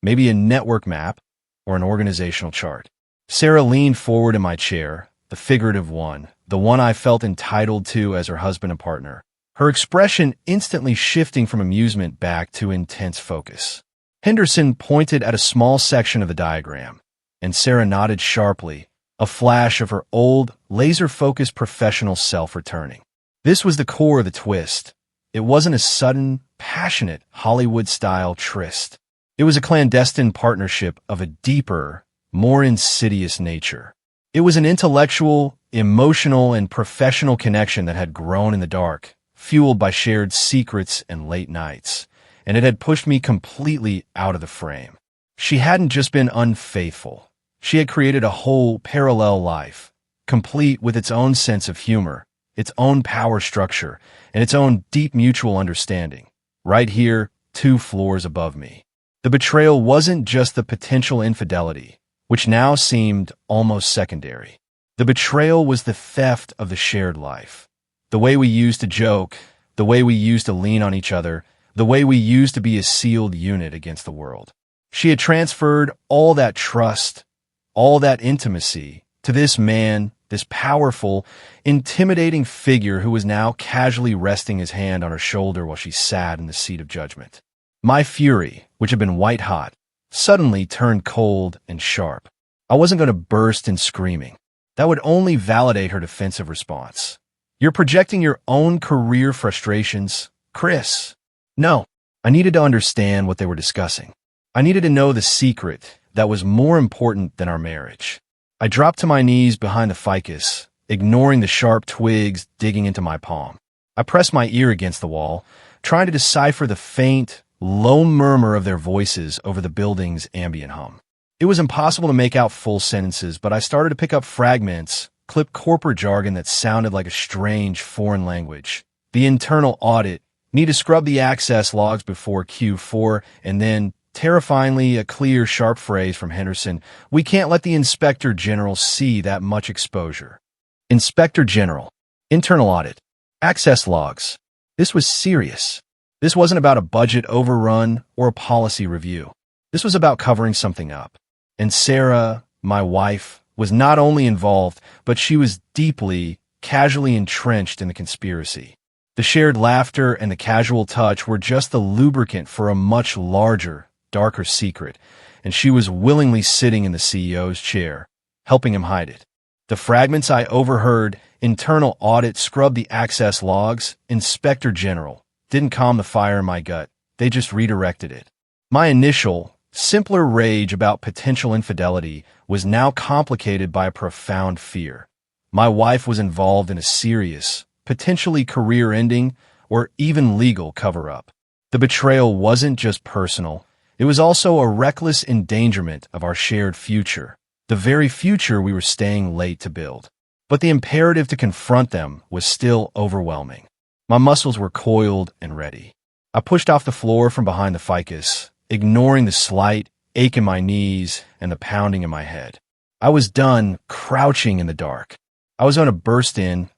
maybe a network map or an organizational chart. Sarah leaned forward in my chair, the figurative one, the one I felt entitled to as her husband and partner, her expression instantly shifting from amusement back to intense focus. Henderson pointed at a small section of the diagram, and Sarah nodded sharply, a flash of her old, laser-focused professional self returning. This was the core of the twist. It wasn't a sudden, passionate, Hollywood-style tryst. It was a clandestine partnership of a deeper, more insidious nature. It was an intellectual, emotional, and professional connection that had grown in the dark, fueled by shared secrets and late nights, and it had pushed me completely out of the frame. She hadn't just been unfaithful. She had created a whole parallel life, complete with its own sense of humor, its own power structure, and its own deep mutual understanding, right here, 2 floors above me. The betrayal wasn't just the potential infidelity, which now seemed almost secondary. The betrayal was the theft of the shared life. The way we used to joke, the way we used to lean on each other, the way we used to be a sealed unit against the world. She had transferred all that trust, all that intimacy, to this man, this powerful, intimidating figure who was now casually resting his hand on her shoulder while she sat in the seat of judgment. My fury, which had been white-hot, suddenly turned cold and sharp. I wasn't going to burst in screaming. That would only validate her defensive response. You're projecting your own career frustrations, Chris. No, I needed to understand what they were discussing. I needed to know the secret that was more important than our marriage. I dropped to my knees behind the ficus, ignoring the sharp twigs digging into my palm. I pressed my ear against the wall, trying to decipher the faint, low murmur of their voices over the building's ambient hum. It was impossible to make out full sentences, but I started to pick up fragments, clipped corporate jargon that sounded like a strange foreign language. The internal audit, need to scrub the access logs before Q4, and then, terrifyingly, a clear, sharp phrase from Henderson, we can't let the Inspector General see that much exposure. Inspector General, internal audit, access logs. This was serious. This wasn't about a budget overrun or a policy review. This was about covering something up. And Sarah, my wife, was not only involved, but she was deeply, casually entrenched in the conspiracy. The shared laughter and the casual touch were just the lubricant for a much larger, darker secret, and she was willingly sitting in the CEO's chair, helping him hide it. The fragments I overheard, internal audit scrubbed the access logs, Inspector General, didn't calm the fire in my gut. They just redirected it. My initial, simpler rage about potential infidelity was now complicated by a profound fear. My wife was involved in a serious, potentially career-ending, or even legal cover-up. The betrayal wasn't just personal. It was also a reckless endangerment of our shared future, the very future we were staying late to build. But the imperative to confront them was still overwhelming. My muscles were coiled and ready. I pushed off the floor from behind the ficus, ignoring the slight ache in my knees and the pounding in my head. I was done crouching in the dark. I was going to burst in,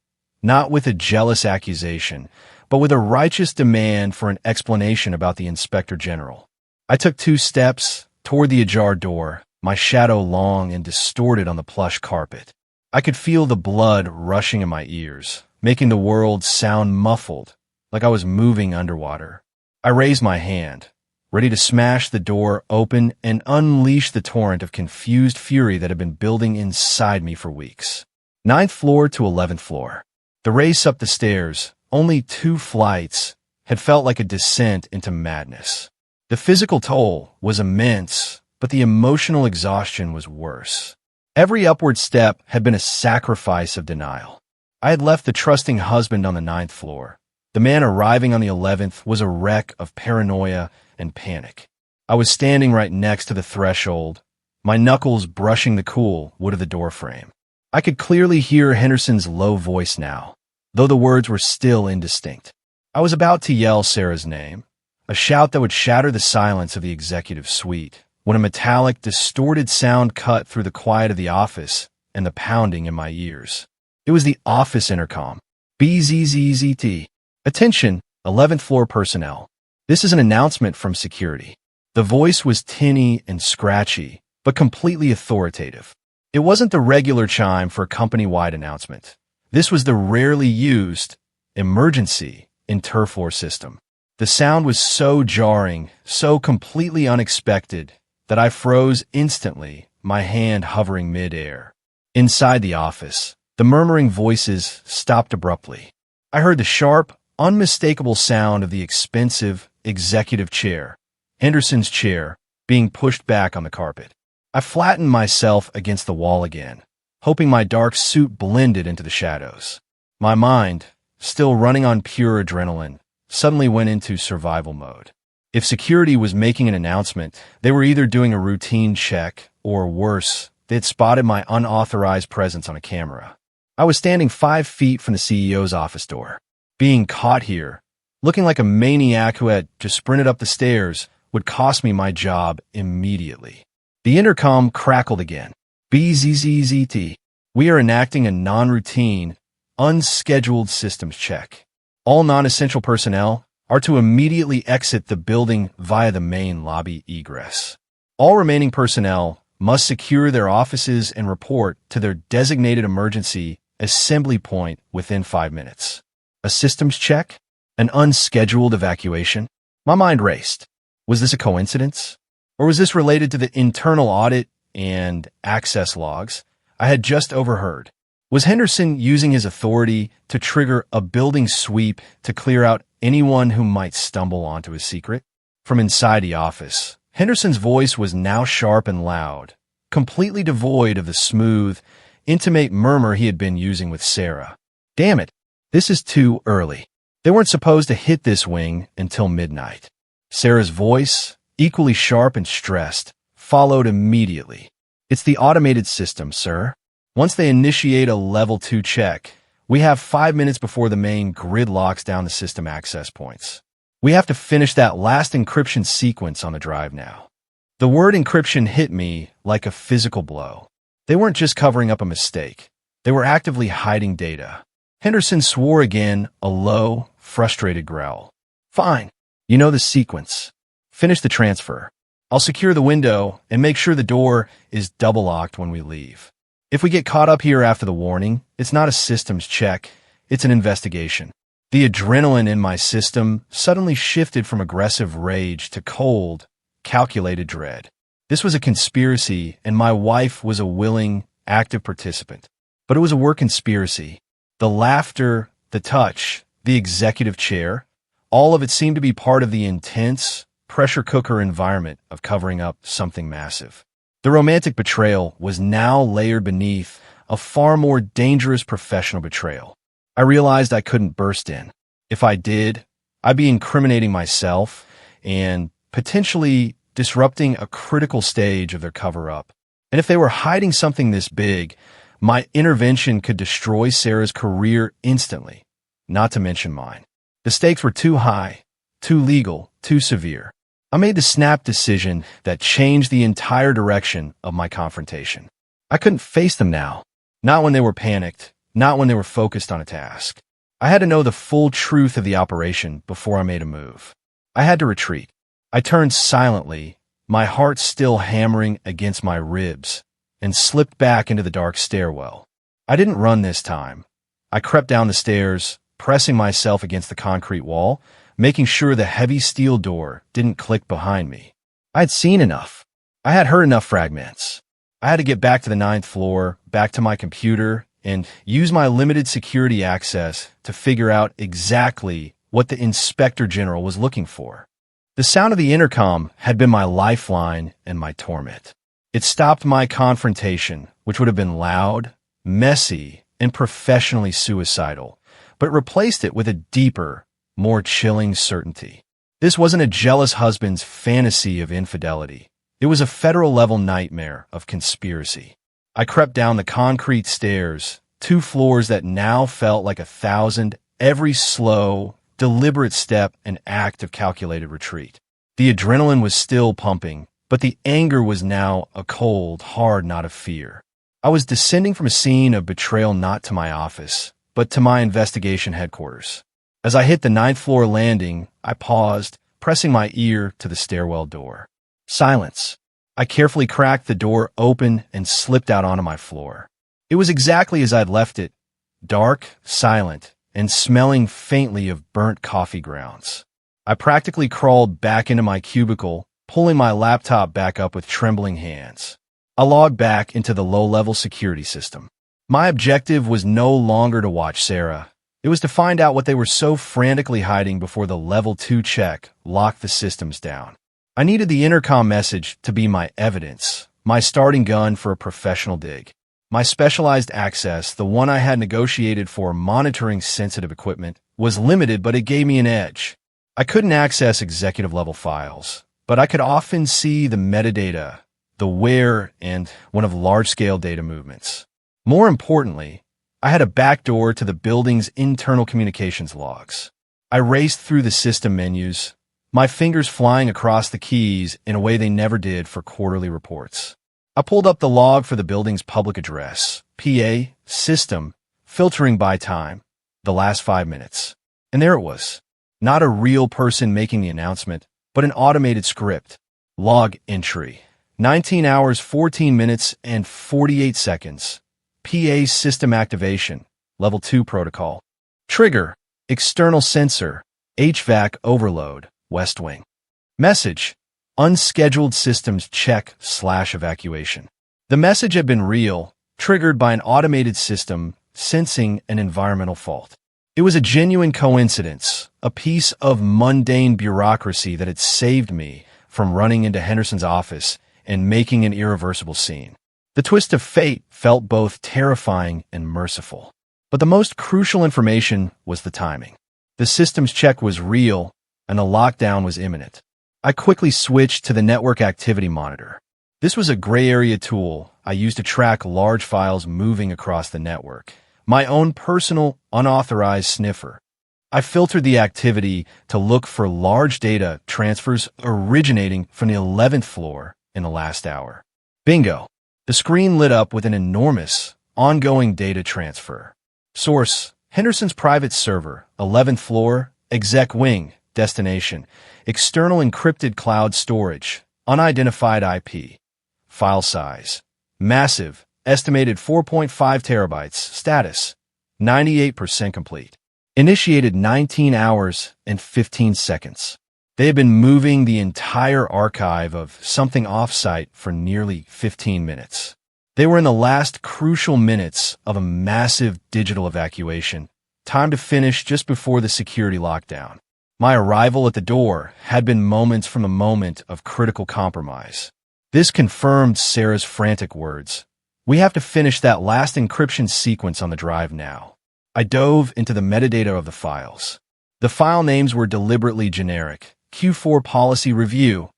not with a jealous accusation, but with a righteous demand for an explanation about the Inspector General. I took 2 steps toward the ajar door, my shadow long and distorted on the plush carpet. I could feel the blood rushing in my ears, making the world sound muffled, like I was moving underwater. I raised my hand, ready to smash the door open and unleash the torrent of confused fury that had been building inside me for weeks. 9th floor to 11th floor. The race up the stairs, only 2 flights, had felt like a descent into madness. The physical toll was immense, but the emotional exhaustion was worse. Every upward step had been a sacrifice of denial. I had left the trusting husband on the 9th floor. The man arriving on the 11th was a wreck of paranoia and panic. I was standing right next to the threshold, my knuckles brushing the cool wood of the doorframe. I could clearly hear Henderson's low voice now, though the words were still indistinct. I was about to yell Sarah's name, a shout that would shatter the silence of the executive suite, when a metallic, distorted sound cut through the quiet of the office and the pounding in my ears. It was the office intercom. BZZZT. Attention, 11th floor personnel. This is an announcement from security. The voice was tinny and scratchy, but completely authoritative. It wasn't the regular chime for a company-wide announcement. This was the rarely used emergency interfloor system. The sound was so jarring, so completely unexpected, that I froze instantly, my hand hovering mid-air. Inside the office, the murmuring voices stopped abruptly. I heard the sharp, unmistakable sound of the expensive executive chair, Henderson's chair, being pushed back on the carpet. I flattened myself against the wall again, hoping my dark suit blended into the shadows. My mind, still running on pure adrenaline, suddenly went into survival mode. If security was making an announcement, they were either doing a routine check, or worse, they had spotted my unauthorized presence on a camera. I was standing 5 feet from the CEO's office door. Being caught here, looking like a maniac who had just sprinted up the stairs, would cost me my job immediately. The intercom crackled again. BZZZT. We are enacting a non-routine, unscheduled systems check. All non-essential personnel are to immediately exit the building via the main lobby egress. All remaining personnel must secure their offices and report to their designated emergency assembly point within 5 minutes. A systems check? An unscheduled evacuation? My mind raced. Was this a coincidence? Or was this related to the internal audit and access logs I had just overheard? Was Henderson using his authority to trigger a building sweep to clear out anyone who might stumble onto his secret? From inside the office, Henderson's voice was now sharp and loud, completely devoid of the smooth, intimate murmur he had been using with Sarah. Damn it, this is too early. They weren't supposed to hit this wing until midnight. Sarah's voice, equally sharp and stressed, followed immediately. It's the automated system, sir. Once they initiate a level 2 check, we have 5 minutes before the main grid locks down the system access points. We have to finish that last encryption sequence on the drive now. The word encryption hit me like a physical blow. They weren't just covering up a mistake. They were actively hiding data. Henderson swore again, a low, frustrated growl. Fine. You know the sequence. Finish the transfer. I'll secure the window and make sure the door is double locked when we leave. If we get caught up here after the warning, it's not a systems check, it's an investigation. The adrenaline in my system suddenly shifted from aggressive rage to cold, calculated dread. This was a conspiracy, and my wife was a willing, active participant. But it was a work conspiracy. The laughter, the touch, the executive chair, all of it seemed to be part of the intense, pressure cooker environment of covering up something massive. The romantic betrayal was now layered beneath a far more dangerous professional betrayal. I realized I couldn't burst in. If I did, I'd be incriminating myself and potentially disrupting a critical stage of their cover-up. And if they were hiding something this big, my intervention could destroy Sarah's career instantly, not to mention mine. The stakes were too high, too legal, too severe. I made the snap decision that changed the entire direction of my confrontation. I couldn't face them now. Not when they were panicked, not when they were focused on a task. I had to know the full truth of the operation before I made a move. I had to retreat. I turned silently, my heart still hammering against my ribs, and slipped back into the dark stairwell. I didn't run this time. I crept down the stairs, pressing myself against the concrete wall, making sure the heavy steel door didn't click behind me. I had seen enough. I had heard enough fragments. I had to get back to the 9th floor, back to my computer, and use my limited security access to figure out exactly what the Inspector General was looking for. The sound of the intercom had been my lifeline and my torment. It stopped my confrontation, which would have been loud, messy, and professionally suicidal, but replaced it with a deeper, more chilling certainty. This wasn't a jealous husband's fantasy of infidelity. It was a federal-level nightmare of conspiracy. I crept down the concrete stairs, 2 floors that now felt like 1,000, every slow, deliberate step an act of calculated retreat. The adrenaline was still pumping, but the anger was now a cold, hard knot of fear. I was descending from a scene of betrayal not to my office, but to my investigation headquarters. As I hit the 9th-floor landing, I paused, pressing my ear to the stairwell door. Silence. I carefully cracked the door open and slipped out onto my floor. It was exactly as I'd left it, dark, silent, and smelling faintly of burnt coffee grounds. I practically crawled back into my cubicle, pulling my laptop back up with trembling hands. I logged back into the low-level security system. My objective was no longer to watch Sarah. It was to find out what they were so frantically hiding before the Level 2 check locked the systems down. I needed the intercom message to be my evidence, my starting gun for a professional dig. My specialized access, the one I had negotiated for monitoring sensitive equipment, was limited, but it gave me an edge. I couldn't access executive-level files, but I could often see the metadata, the where, and one of large-scale data movements. More importantly, I had a backdoor to the building's internal communications logs. I raced through the system menus, my fingers flying across the keys in a way they never did for quarterly reports. I pulled up the log for the building's public address, PA, system, filtering by time, the last 5 minutes. And there it was. Not a real person making the announcement, but an automated script. Log entry. 19 hours, 14 minutes, and 48 seconds. PA system activation, Level 2 protocol. Trigger, external sensor, HVAC overload, West Wing. Message, unscheduled systems check/evacuation. The message had been real, triggered by an automated system sensing an environmental fault. It was a genuine coincidence, a piece of mundane bureaucracy that had saved me from running into Henderson's office and making an irreversible scene. The twist of fate felt both terrifying and merciful. But the most crucial information was the timing. The systems check was real, and the lockdown was imminent. I quickly switched to the network activity monitor. This was a gray area tool I used to track large files moving across the network. My own personal, unauthorized sniffer. I filtered the activity to look for large data transfers originating from the 11th floor in the last hour. Bingo! The screen lit up with an enormous, ongoing data transfer. Source, Henderson's private server, 11th floor, exec wing, destination, external encrypted cloud storage, unidentified IP. File size, massive, estimated 4.5 terabytes, status, 98% complete. Initiated 19 hours and 15 seconds. They had been moving the entire archive of something offsite for nearly 15 minutes. They were in the last crucial minutes of a massive digital evacuation, timed to finish just before the security lockdown. My arrival at the door had been moments from a moment of critical compromise. This confirmed Sarah's frantic words. We have to finish that last encryption sequence on the drive now. I dove into the metadata of the files. The file names were deliberately generic. Q4 policy review,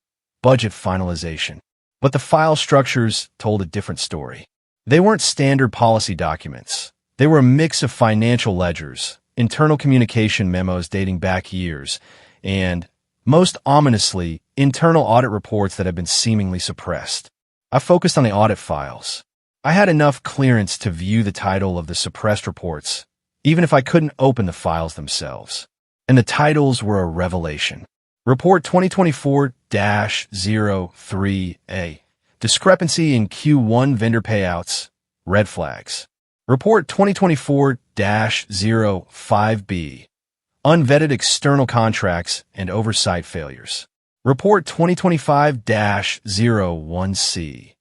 budget finalization. But the file structures told a different story. They weren't standard policy documents. They were a mix of financial ledgers, internal communication memos dating back years, and, most ominously, internal audit reports that had been seemingly suppressed. I focused on the audit files. I had enough clearance to view the title of the suppressed reports, even if I couldn't open the files themselves. And the titles were a revelation. Report 2024-03A. Discrepancy in Q1 vendor payouts. Red flags. Report 2024-05B. Unvetted external contracts and oversight failures. Report 2025-01C.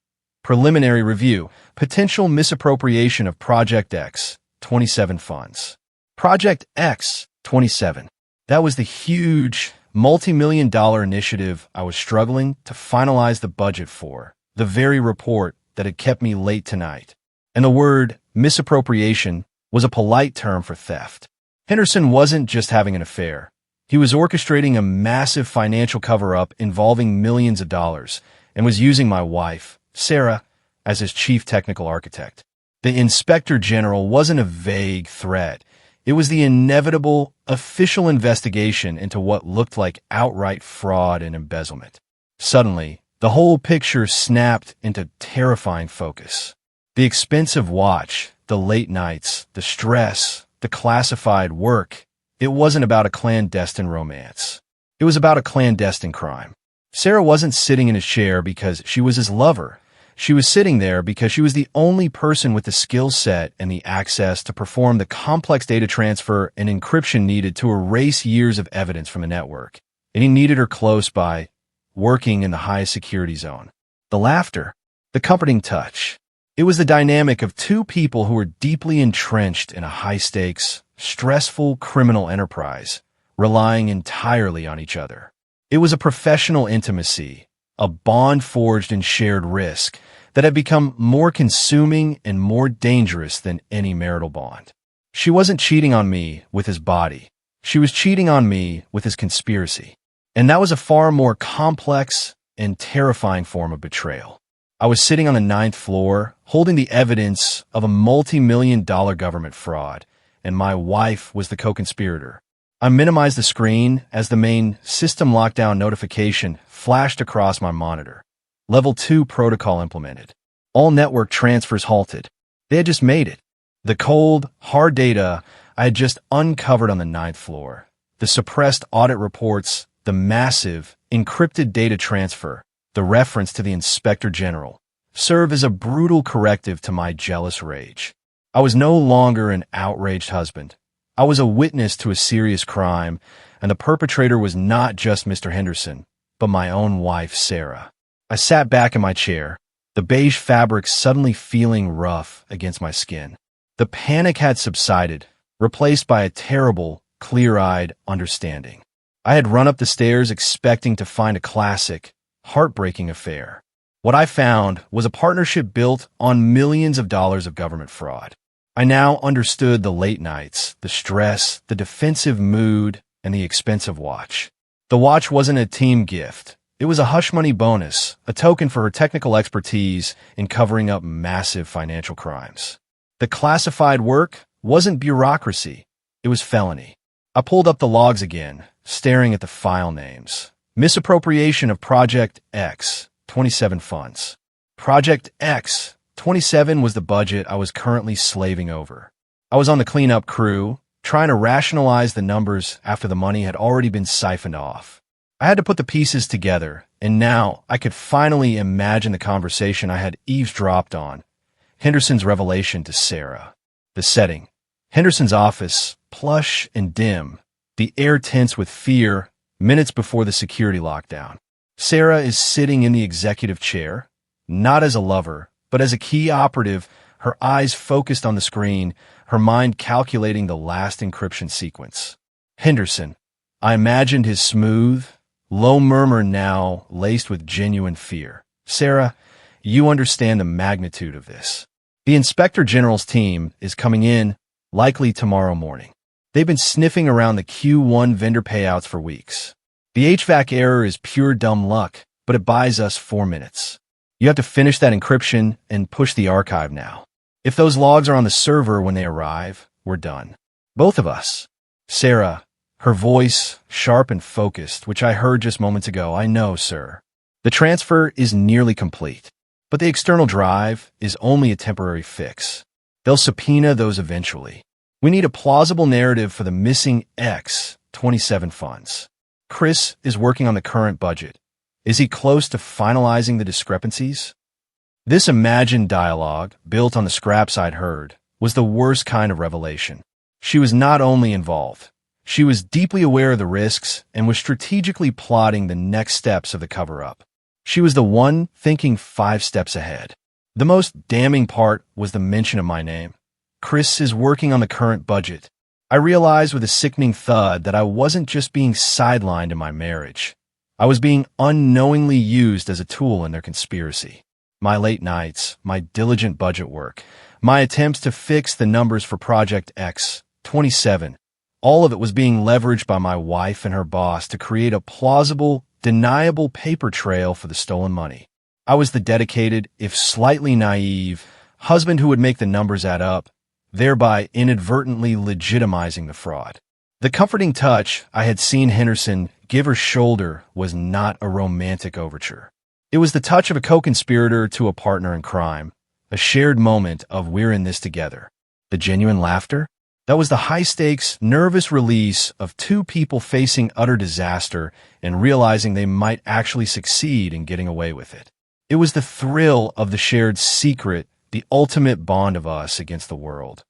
Preliminary review. Potential misappropriation of Project X, 27 funds. Project X, 27. That was the huge, multi-million-dollar initiative I was struggling to finalize the budget for, the very report that had kept me late tonight. And the word misappropriation was a polite term for theft. Henderson wasn't just having an affair. He was orchestrating a massive financial cover-up involving millions of dollars and was using my wife, Sarah, as his chief technical architect. The Inspector General wasn't a vague threat. It was the inevitable official investigation into what looked like outright fraud and embezzlement. Suddenly, the whole picture snapped into terrifying focus. The expensive watch, the late nights, the stress, the classified work. It wasn't about a clandestine romance. It was about a clandestine crime. Sarah wasn't sitting in his chair because she was his lover. She was sitting there because she was the only person with the skill set and the access to perform the complex data transfer and encryption needed to erase years of evidence from the network. And he needed her close by, working in the highest security zone. The laughter, the comforting touch. It was the dynamic of two people who were deeply entrenched in a high-stakes, stressful criminal enterprise, relying entirely on each other. It was a professional intimacy, a bond forged in shared risk that had become more consuming and more dangerous than any marital bond. She wasn't cheating on me with his body. She was cheating on me with his conspiracy. And that was a far more complex and terrifying form of betrayal. I was sitting on the 9th floor, holding the evidence of a multi-million-dollar government fraud, and my wife was the co-conspirator. I minimized the screen as the main system lockdown notification flashed across my monitor. Level 2 protocol implemented. All network transfers halted. They had just made it. The cold, hard data I had just uncovered on the 9th floor. The suppressed audit reports, the massive, encrypted data transfer, the reference to the Inspector General, serve as a brutal corrective to my jealous rage. I was no longer an outraged husband. I was a witness to a serious crime, and the perpetrator was not just Mr. Henderson, but my own wife, Sarah. I sat back in my chair, the beige fabric suddenly feeling rough against my skin. The panic had subsided, replaced by a terrible, clear-eyed understanding. I had run up the stairs expecting to find a classic, heartbreaking affair. What I found was a partnership built on millions of dollars of government fraud. I now understood the late nights, the stress, the defensive mood, and the expensive watch. The watch wasn't a team gift. It was a hush-money bonus, a token for her technical expertise in covering up massive financial crimes. The classified work wasn't bureaucracy. It was felony. I pulled up the logs again, staring at the file names. Misappropriation of Project X, 27 funds. Project X, 27 was the budget I was currently slaving over. I was on the cleanup crew, trying to rationalize the numbers after the money had already been siphoned off. I had to put the pieces together, and now I could finally imagine the conversation I had eavesdropped on. Henderson's revelation to Sarah. The setting. Henderson's office, plush and dim, the air tense with fear, minutes before the security lockdown. Sarah is sitting in the executive chair, not as a lover, but as a key operative, her eyes focused on the screen, her mind calculating the last encryption sequence. Henderson. I imagined his smooth, low murmur now laced with genuine fear. Sarah, you understand the magnitude of this. The Inspector General's team is coming in, likely tomorrow morning. They've been sniffing around the Q1 vendor payouts for weeks. The HVAC error is pure dumb luck, but it buys us 4 minutes. You have to finish that encryption and push the archive now. If those logs are on the server when they arrive, we're done. Both of us. Sarah, her voice sharp and focused, which I heard just moments ago. I know, sir. The transfer is nearly complete, but the external drive is only a temporary fix. They'll subpoena those eventually. We need a plausible narrative for the missing X, 27 funds. Chris is working on the current budget. Is he close to finalizing the discrepancies? This imagined dialogue, built on the scraps I'd heard, was the worst kind of revelation. She was not only involved, she was deeply aware of the risks and was strategically plotting the next steps of the cover-up. She was the one thinking 5 steps ahead. The most damning part was the mention of my name. Chris is working on the current budget. I realized with a sickening thud that I wasn't just being sidelined in my marriage. I was being unknowingly used as a tool in their conspiracy. My late nights, my diligent budget work, my attempts to fix the numbers for Project X, 27, all of it was being leveraged by my wife and her boss to create a plausible, deniable paper trail for the stolen money. I was the dedicated, if slightly naive, husband who would make the numbers add up, thereby inadvertently legitimizing the fraud. The comforting touch I had seen Henderson give her shoulder was not a romantic overture. It was the touch of a co-conspirator to a partner in crime, a shared moment of we're in this together. The genuine laughter? That was the high-stakes, nervous release of two people facing utter disaster and realizing they might actually succeed in getting away with it. It was the thrill of the shared secret, the ultimate bond of us against the world.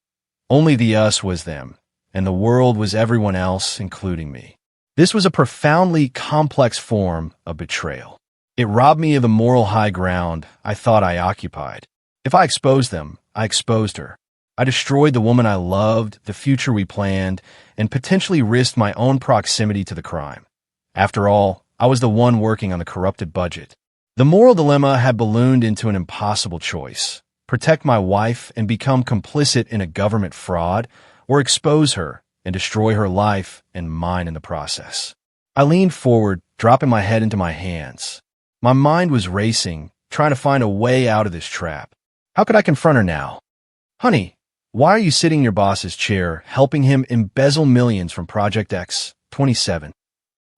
Only the us was them, and the world was everyone else, including me. This was a profoundly complex form of betrayal. It robbed me of the moral high ground I thought I occupied. If I exposed them, I exposed her. I destroyed the woman I loved, the future we planned, and potentially risked my own proximity to the crime. After all, I was the one working on the corrupted budget. The moral dilemma had ballooned into an impossible choice: protect my wife and become complicit in a government fraud, or expose her and destroy her life and mine in the process. I leaned forward, dropping my head into my hands. My mind was racing, trying to find a way out of this trap. How could I confront her now? Honey, why are you sitting in your boss's chair, helping him embezzle millions from Project X, 27?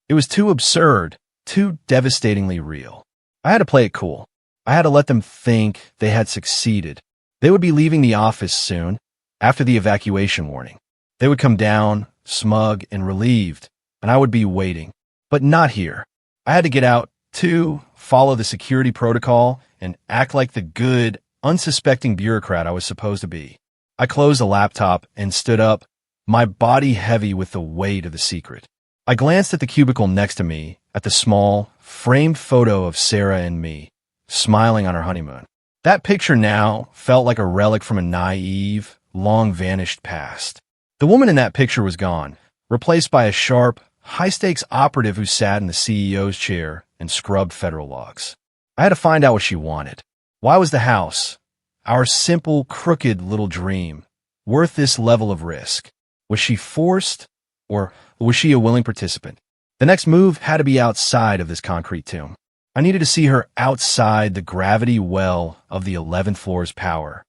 It was too absurd, too devastatingly real. I had to play it cool. I had to let them think they had succeeded. They would be leaving the office soon, after the evacuation warning. They would come down, smug and relieved, and I would be waiting. But not here. I had to get out, too, follow the security protocol, and act like the good, unsuspecting bureaucrat I was supposed to be. I closed the laptop and stood up, my body heavy with the weight of the secret. I glanced at the cubicle next to me, at the small, framed photo of Sarah and me, smiling on her honeymoon. That picture now felt like a relic from a naive, long-vanished past. The woman in that picture was gone, replaced by a sharp, high-stakes operative who sat in the CEO's chair and scrubbed federal logs. I had to find out what she wanted. Why was the house, our simple, crooked little dream, worth this level of risk? Was she forced, or was she a willing participant? The next move had to be outside of this concrete tomb. I needed to see her outside the gravity well of the 11th floor's power.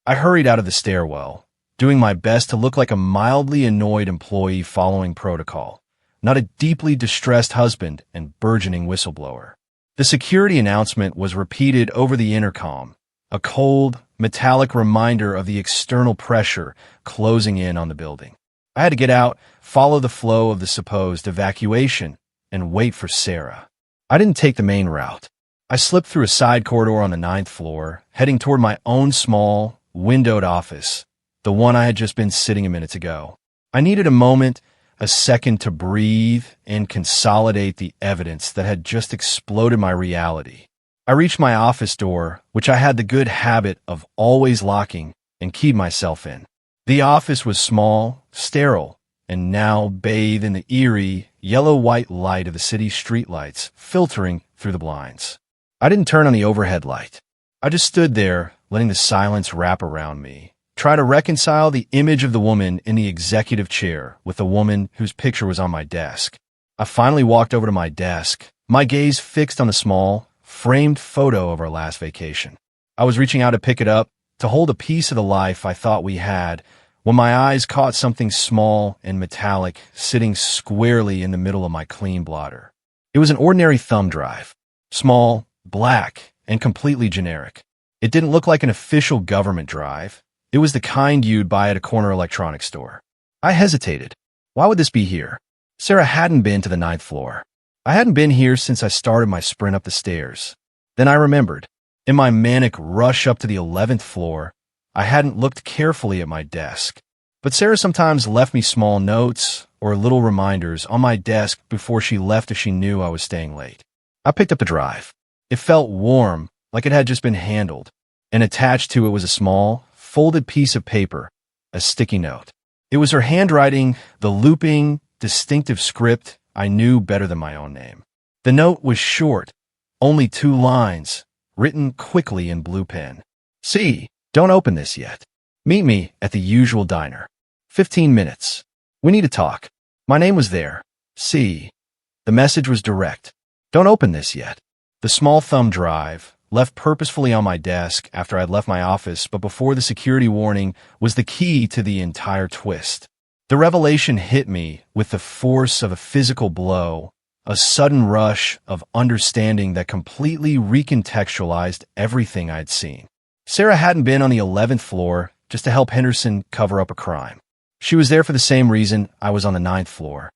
I hurried out of the stairwell, doing my best to look like a mildly annoyed employee following protocol, not a deeply distressed husband and burgeoning whistleblower. The security announcement was repeated over the intercom, a cold, metallic reminder of the external pressure closing in on the building. I had to get out, follow the flow of the supposed evacuation, and wait for Sarah. I didn't take the main route. I slipped through a side corridor on the 9th floor, heading toward my own small, windowed office, the one I had just been sitting a minute ago. I needed a moment, a second to breathe and consolidate the evidence that had just exploded my reality. I reached my office door, which I had the good habit of always locking, and keyed myself in. The office was small, sterile, and now bathed in the eerie, yellow-white light of the city's streetlights filtering through the blinds. I didn't turn on the overhead light. I just stood there, letting the silence wrap around me, trying to reconcile the image of the woman in the executive chair with the woman whose picture was on my desk. I finally walked over to my desk, my gaze fixed on the small, framed photo of our last vacation. I was reaching out to pick it up, to hold a piece of the life I thought we had, when my eyes caught something small and metallic sitting squarely in the middle of my clean blotter. It was an ordinary thumb drive, small, black, and completely generic. It didn't look like an official government drive. It was the kind you'd buy at a corner electronics store. I hesitated. Why would this be here? Sarah hadn't been to the 9th floor. I hadn't been here since I started my sprint up the stairs. Then I remembered. In my manic rush up to the 11th floor, I hadn't looked carefully at my desk. But Sarah sometimes left me small notes or little reminders on my desk before she left if she knew I was staying late. I picked up the drive. It felt warm, like it had just been handled, and attached to it was a small, folded piece of paper, a sticky note. It was her handwriting, the looping, distinctive script I knew better than my own name. The note was short, only 2 lines, written quickly in blue pen. See, don't open this yet. Meet me at the usual diner. 15 minutes. We need to talk. My name was there. See. The message was direct. Don't open this yet. The small thumb drive, left purposefully on my desk after I'd left my office, but before the security warning was the key to the entire twist. The revelation hit me with the force of a physical blow, a sudden rush of understanding that completely recontextualized everything I'd seen. Sarah hadn't been on the 11th floor just to help Henderson cover up a crime. She was there for the same reason I was on the 9th floor,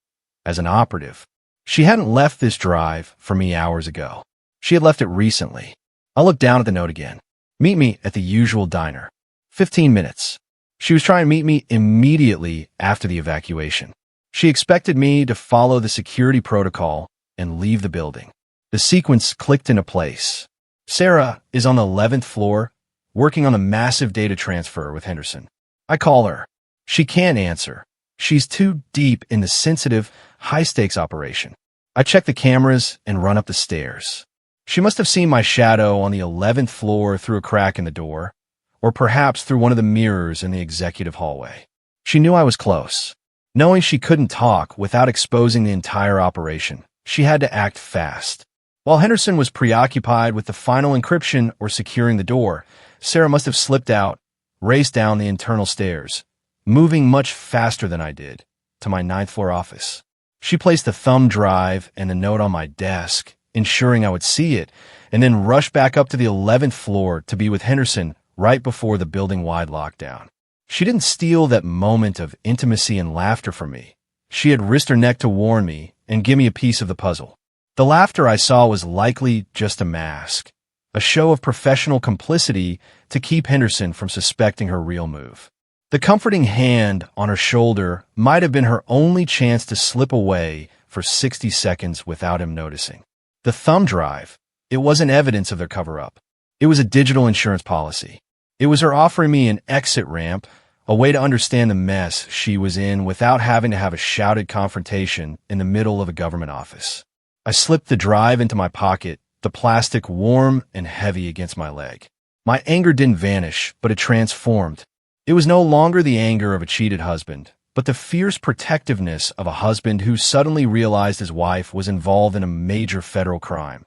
as an operative. She hadn't left this drive for me hours ago. She had left it recently. I looked down at the note again. Meet me at the usual diner. 15 minutes. She was trying to meet me immediately after the evacuation. She expected me to follow the security protocol and leave the building. The sequence clicked into place. Sarah is on the 11th floor, working on a massive data transfer with Henderson. I call her. She can't answer. She's too deep in the sensitive, high-stakes operation. I check the cameras and run up the stairs. She must have seen my shadow on the 11th floor through a crack in the door, or perhaps through one of the mirrors in the executive hallway. She knew I was close. Knowing she couldn't talk without exposing the entire operation, she had to act fast. While Henderson was preoccupied with the final encryption or securing the door, Sarah must have slipped out, raced down the internal stairs, moving much faster than I did, to my 9th floor office. She placed the thumb drive and the note on my desk, ensuring I would see it, and then rushed back up to the 11th floor to be with Henderson right before the building-wide lockdown. She didn't steal that moment of intimacy and laughter from me. She had risked her neck to warn me and give me a piece of the puzzle. The laughter I saw was likely just a mask, a show of professional complicity to keep Henderson from suspecting her real move. The comforting hand on her shoulder might have been her only chance to slip away for 60 seconds without him noticing. The thumb drive, it wasn't evidence of their cover-up. It was a digital insurance policy. It was her offering me an exit ramp, a way to understand the mess she was in without having to have a shouted confrontation in the middle of a government office. I slipped the drive into my pocket, the plastic warm and heavy against my leg. My anger didn't vanish, but it transformed. It was no longer the anger of a cheated husband, but the fierce protectiveness of a husband who suddenly realized his wife was involved in a major federal crime.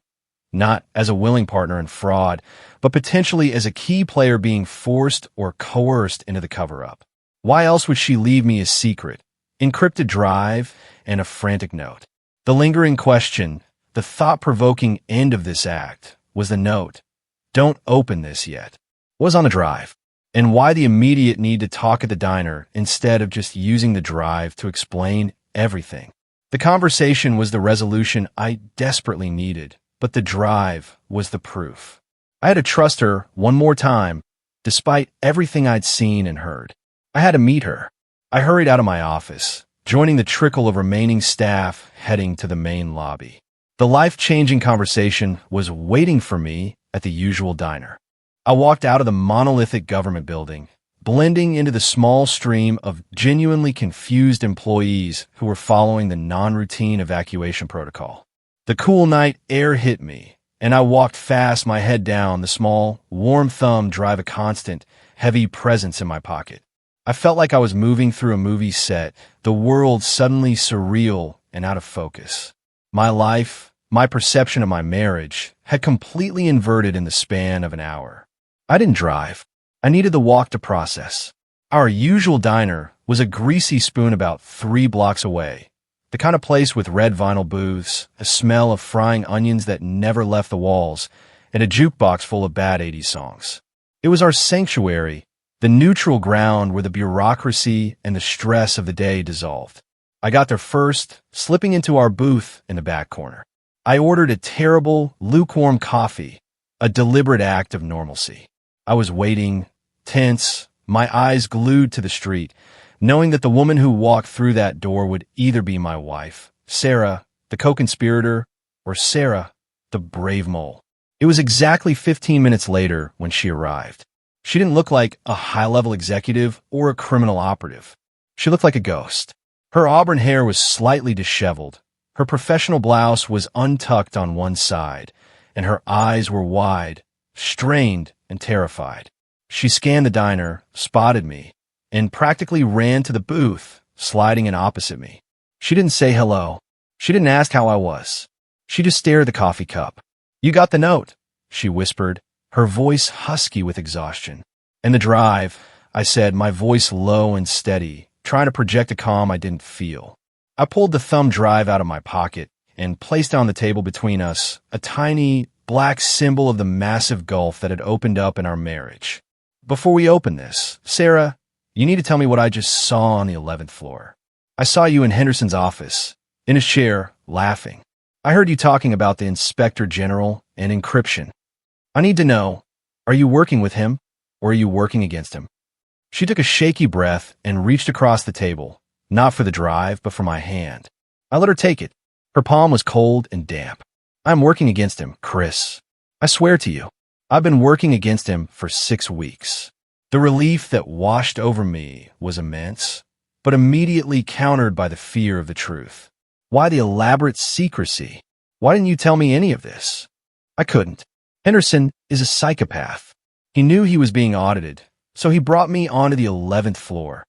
Not as a willing partner in fraud, but potentially as a key player being forced or coerced into the cover-up. Why else would she leave me a secret, encrypted drive, and a frantic note? The lingering question, the thought-provoking end of this act, was the note, "Don't open this yet," was on the drive. And why the immediate need to talk at the diner instead of just using the drive to explain everything? The conversation was the resolution I desperately needed, but the drive was the proof. I had to trust her one more time, despite everything I'd seen and heard. I had to meet her. I hurried out of my office, joining the trickle of remaining staff heading to the main lobby. The life-changing conversation was waiting for me at the usual diner. I walked out of the monolithic government building, blending into the small stream of genuinely confused employees who were following the non-routine evacuation protocol. The cool night air hit me, and I walked fast, my head down, the small, warm thumb drive a constant, heavy presence in my pocket. I felt like I was moving through a movie set, the world suddenly surreal and out of focus. My life, my perception of my marriage, had completely inverted in the span of an hour. I didn't drive. I needed the walk to process. Our usual diner was a greasy spoon about 3 blocks away, the kind of place with red vinyl booths, a smell of frying onions that never left the walls, and a jukebox full of bad 80s songs. It was our sanctuary, the neutral ground where the bureaucracy and the stress of the day dissolved. I got there first, slipping into our booth in the back corner. I ordered a terrible, lukewarm coffee, a deliberate act of normalcy. I was waiting, tense, my eyes glued to the street, knowing that the woman who walked through that door would either be my wife, Sarah, the co-conspirator, or Sarah, the brave mole. It was exactly 15 minutes later when she arrived. She didn't look like a high-level executive or a criminal operative. She looked like a ghost. Her auburn hair was slightly disheveled. Her professional blouse was untucked on one side, and her eyes were wide, strained, and terrified. She scanned the diner, spotted me, and practically ran to the booth, sliding in opposite me. She didn't say hello. She didn't ask how I was. She just stared at the coffee cup. "You got the note," she whispered, her voice husky with exhaustion. "And the drive," I said, my voice low and steady, trying to project a calm I didn't feel. I pulled the thumb drive out of my pocket and placed on the table between us a tiny, black symbol of the massive gulf that had opened up in our marriage. "Before we open this, Sarah, you need to tell me what I just saw on the 11th floor. I saw you in Henderson's office, in his chair, laughing. I heard you talking about the Inspector General and encryption. I need to know, are you working with him, or are you working against him?" She took a shaky breath and reached across the table, not for the drive, but for my hand. I let her take it. Her palm was cold and damp. "I'm working against him, Chris. I swear to you, I've been working against him for 6 weeks. The relief that washed over me was immense, but immediately countered by the fear of the truth. Why the elaborate secrecy? Why didn't you tell me any of this? I couldn't. Henderson is a psychopath. He knew he was being audited, so he brought me onto the 11th floor.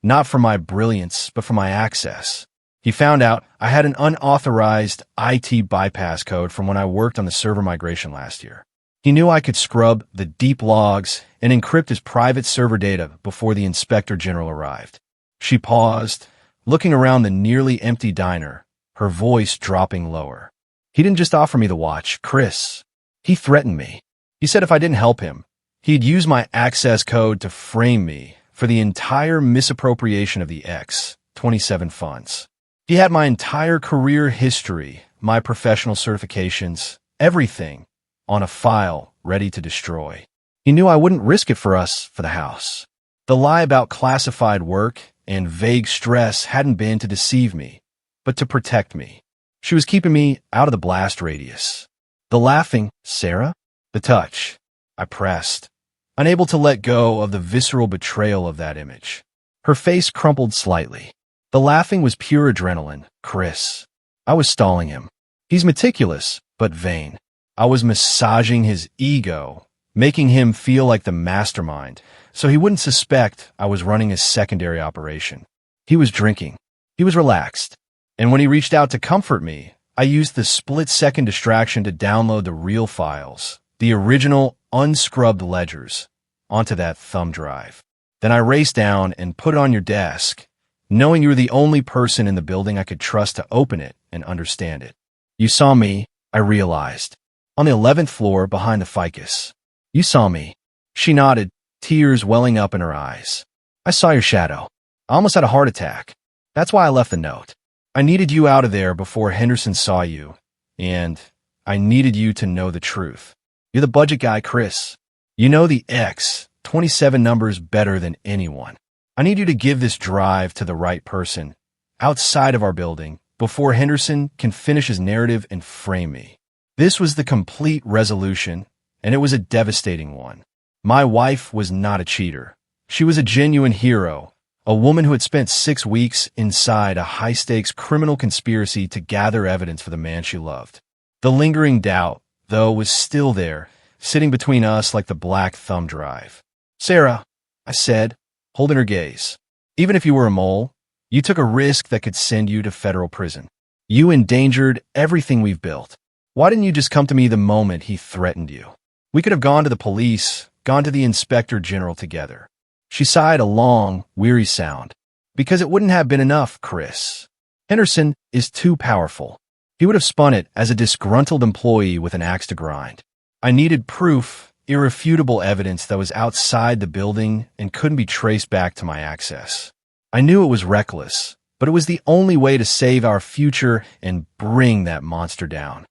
Not for my brilliance, but for my access. He found out I had an unauthorized IT bypass code from when I worked on the server migration last year. He knew I could scrub the deep logs and encrypt his private server data before the Inspector General arrived." She paused, looking around the nearly empty diner, her voice dropping lower. "He didn't just offer me the watch, Chris. He threatened me. He said if I didn't help him, he'd use my access code to frame me for the entire misappropriation of the X-27 funds. He had my entire career history, my professional certifications, everything, on a file ready to destroy. He knew I wouldn't risk it for us, for the house. The lie about classified work and vague stress hadn't been to deceive me, but to protect me. She was keeping me out of the blast radius. The laughing, Sarah? The touch. I pressed, unable to let go of the visceral betrayal of that image. Her face crumpled slightly. The laughing was pure adrenaline, Chris. I was stalling him. He's meticulous, but vain. I was massaging his ego, making him feel like the mastermind, so he wouldn't suspect I was running a secondary operation. He was drinking. He was relaxed. And when he reached out to comfort me, I used the split-second distraction to download the real files, the original unscrubbed ledgers, onto that thumb drive. Then I raced down and put it on your desk, knowing you were the only person in the building I could trust to open it and understand it. You saw me, I realized, on the 11th floor behind the ficus. You saw me. She nodded, tears welling up in her eyes. I saw your shadow. I almost had a heart attack. That's why I left the note. I needed you out of there before Henderson saw you, and I needed you to know the truth. You're the budget guy, Chris. You know the X-27 numbers better than anyone. I need you to give this drive to the right person, outside of our building, before Henderson can finish his narrative and frame me. This was the complete resolution, and it was a devastating one. My wife was not a cheater. She was a genuine hero, a woman who had spent 6 weeks inside a high-stakes criminal conspiracy to gather evidence for the man she loved. The lingering doubt, though, was still there, sitting between us like the black thumb drive. "Sarah," I said, holding her gaze, "even if you were a mole, you took a risk that could send you to federal prison. You endangered everything we've built. Why didn't you just come to me the moment he threatened you? We could have gone to the police, gone to the Inspector General together." She sighed a long, weary sound. "Because it wouldn't have been enough, Chris. Henderson is too powerful. He would have spun it as a disgruntled employee with an axe to grind. I needed proof, irrefutable evidence that was outside the building and couldn't be traced back to my access. I knew it was reckless, but it was the only way to save our future and bring that monster down."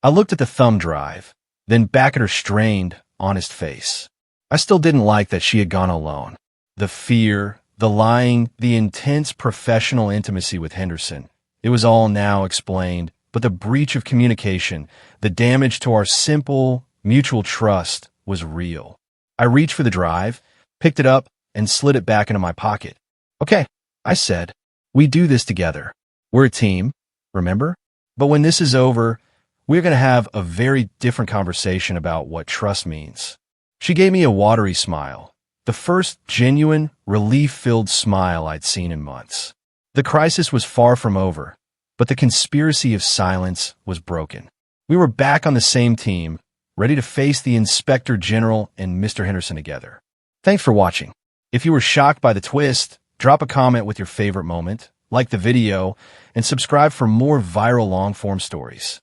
I looked at the thumb drive, then back at her strained, honest face. I still didn't like that she had gone alone. The fear, the lying, the intense professional intimacy with Henderson. It was all now explained, but the breach of communication, the damage to our simple, mutual trust was real. I reached for the drive, picked it up, and slid it back into my pocket. "Okay," I said. "We do this together. We're a team, remember? But when this is over, we're going to have a very different conversation about what trust means." She gave me a watery smile, the first genuine, relief-filled smile I'd seen in months. The crisis was far from over, but the conspiracy of silence was broken. We were back on the same team, ready to face the Inspector General and Mr. Henderson together. Thanks for watching. If you were shocked by the twist, drop a comment with your favorite moment, like the video, and subscribe for more viral long-form stories.